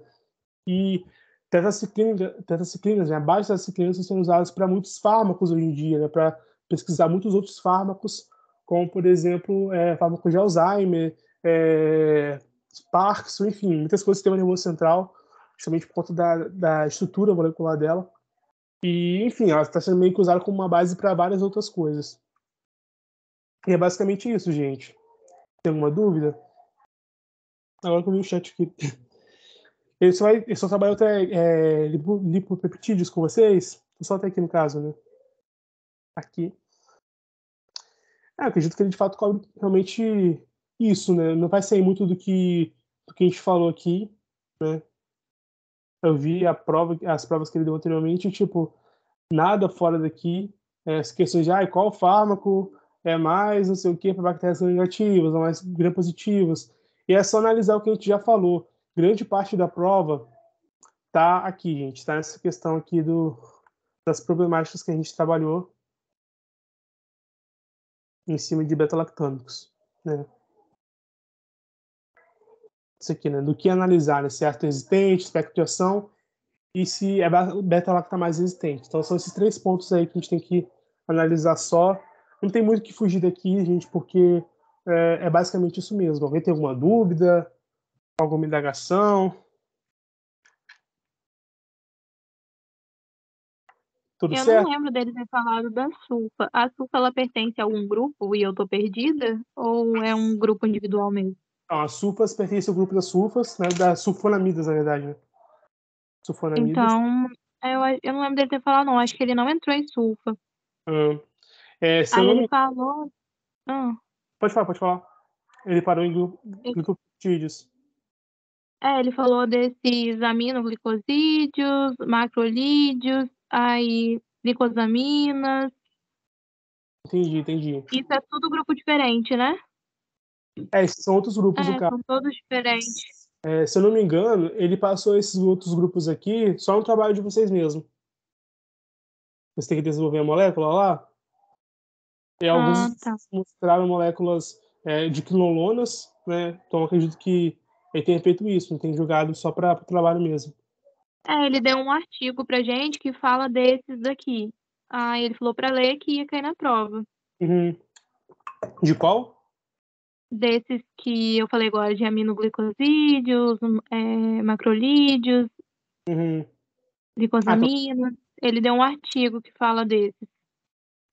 E tetraciclinas, né, abaixo das tetraciclinas estão sendo usadas para muitos fármacos hoje em dia, né, para pesquisar muitos outros fármacos, como, por exemplo, fármaco de Alzheimer, Parkinson, enfim, muitas coisas do sistema nervoso central, justamente por conta da estrutura molecular dela. E, enfim, ela está sendo meio que usada como uma base para várias outras coisas. E é basicamente isso, gente. Tem alguma dúvida? Agora que eu vi o chat aqui. Ele só trabalhou até lipopeptídeos com vocês? Só até aqui no caso, né? Aqui. Eu acredito que ele de fato cobre realmente isso, né? Não vai sair muito do que a gente falou aqui, né? Eu vi as provas que ele deu anteriormente, tipo, nada fora daqui. As questões de qual fármaco é mais não sei o que para bactérias negativas ou mais gram-positivas. E é só analisar o que a gente já falou. Grande parte da prova tá aqui, gente. Tá nessa questão aqui das problemáticas que a gente trabalhou em cima de beta-lactâmicos, né? Isso aqui, né? Do que analisar, né? Se é ácido resistente, espectro de ação e se é beta-lactamase resistente. Então, são esses 3 pontos aí que a gente tem que analisar só. Não tem muito o que fugir daqui, gente, porque é basicamente isso mesmo. Alguém tem alguma dúvida? Alguma indagação? Tudo Eu não certo? lembro dele ter falado da sulfa. A sulfa, ela pertence a algum grupo e eu tô perdida? Ou é um grupo individual mesmo? Então, as sulfas pertencem ao grupo das sulfas, né? Das sulfonamidas, na verdade, né? Sulfonamidas. Então, eu não lembro dele ter falado, não. Acho que ele não entrou em sulfa. Se eu Aí não ele me... falou. Ah, Pode falar, pode falar. Ele parou em glicopeptídeos. ele falou desses aminoglicosídeos, macrolídeos, aí glicosaminas. Entendi. Isso é tudo grupo diferente, né? Esses são outros grupos, no caso. São todos diferentes. Se eu não me engano, ele passou esses outros grupos aqui só no trabalho de vocês mesmo. Você tem que desenvolver a molécula lá. E Ah, alguns tá. mostraram moléculas de quinolonas, né? Então eu acredito que ele tenha feito isso, não tem jogado só para o trabalho mesmo. Ele deu um artigo pra gente que fala desses daqui. Aí ele falou pra ler que ia cair na prova. Uhum. De qual? Desses que eu falei agora, de aminoglicosídeos, macrolídeos, Uhum. Então, glicosaminas. Ele deu um artigo que fala desses.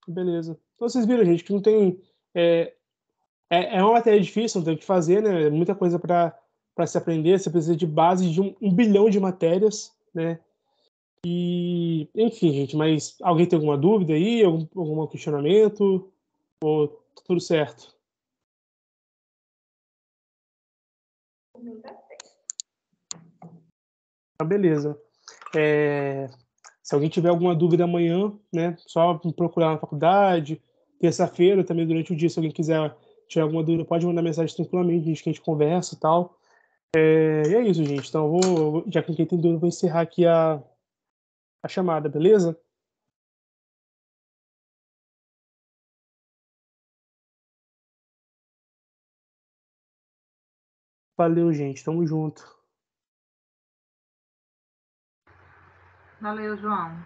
beleza. Então vocês viram, gente, que não tem. É uma matéria difícil, não tem o que fazer, né? Muita coisa para se aprender. Você precisa de base de um bilhão de matérias, né? E, enfim, gente, mas alguém tem alguma dúvida aí? Algum questionamento? Ou tá tudo certo? Tá, beleza. Se alguém tiver alguma dúvida amanhã, né? Só me procurar na faculdade. Terça-feira, também durante o dia, se alguém quiser tirar alguma dúvida, pode mandar mensagem tranquilamente, gente, que a gente conversa e tal. E é isso, gente. Então, já que quem tem dúvida, eu vou encerrar aqui a chamada, beleza? Valeu, gente. Tamo junto. Valeu, João.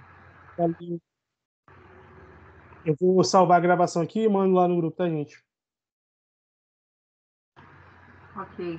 Valeu. Eu vou salvar a gravação aqui e mando lá no grupo, tá, gente? Ok.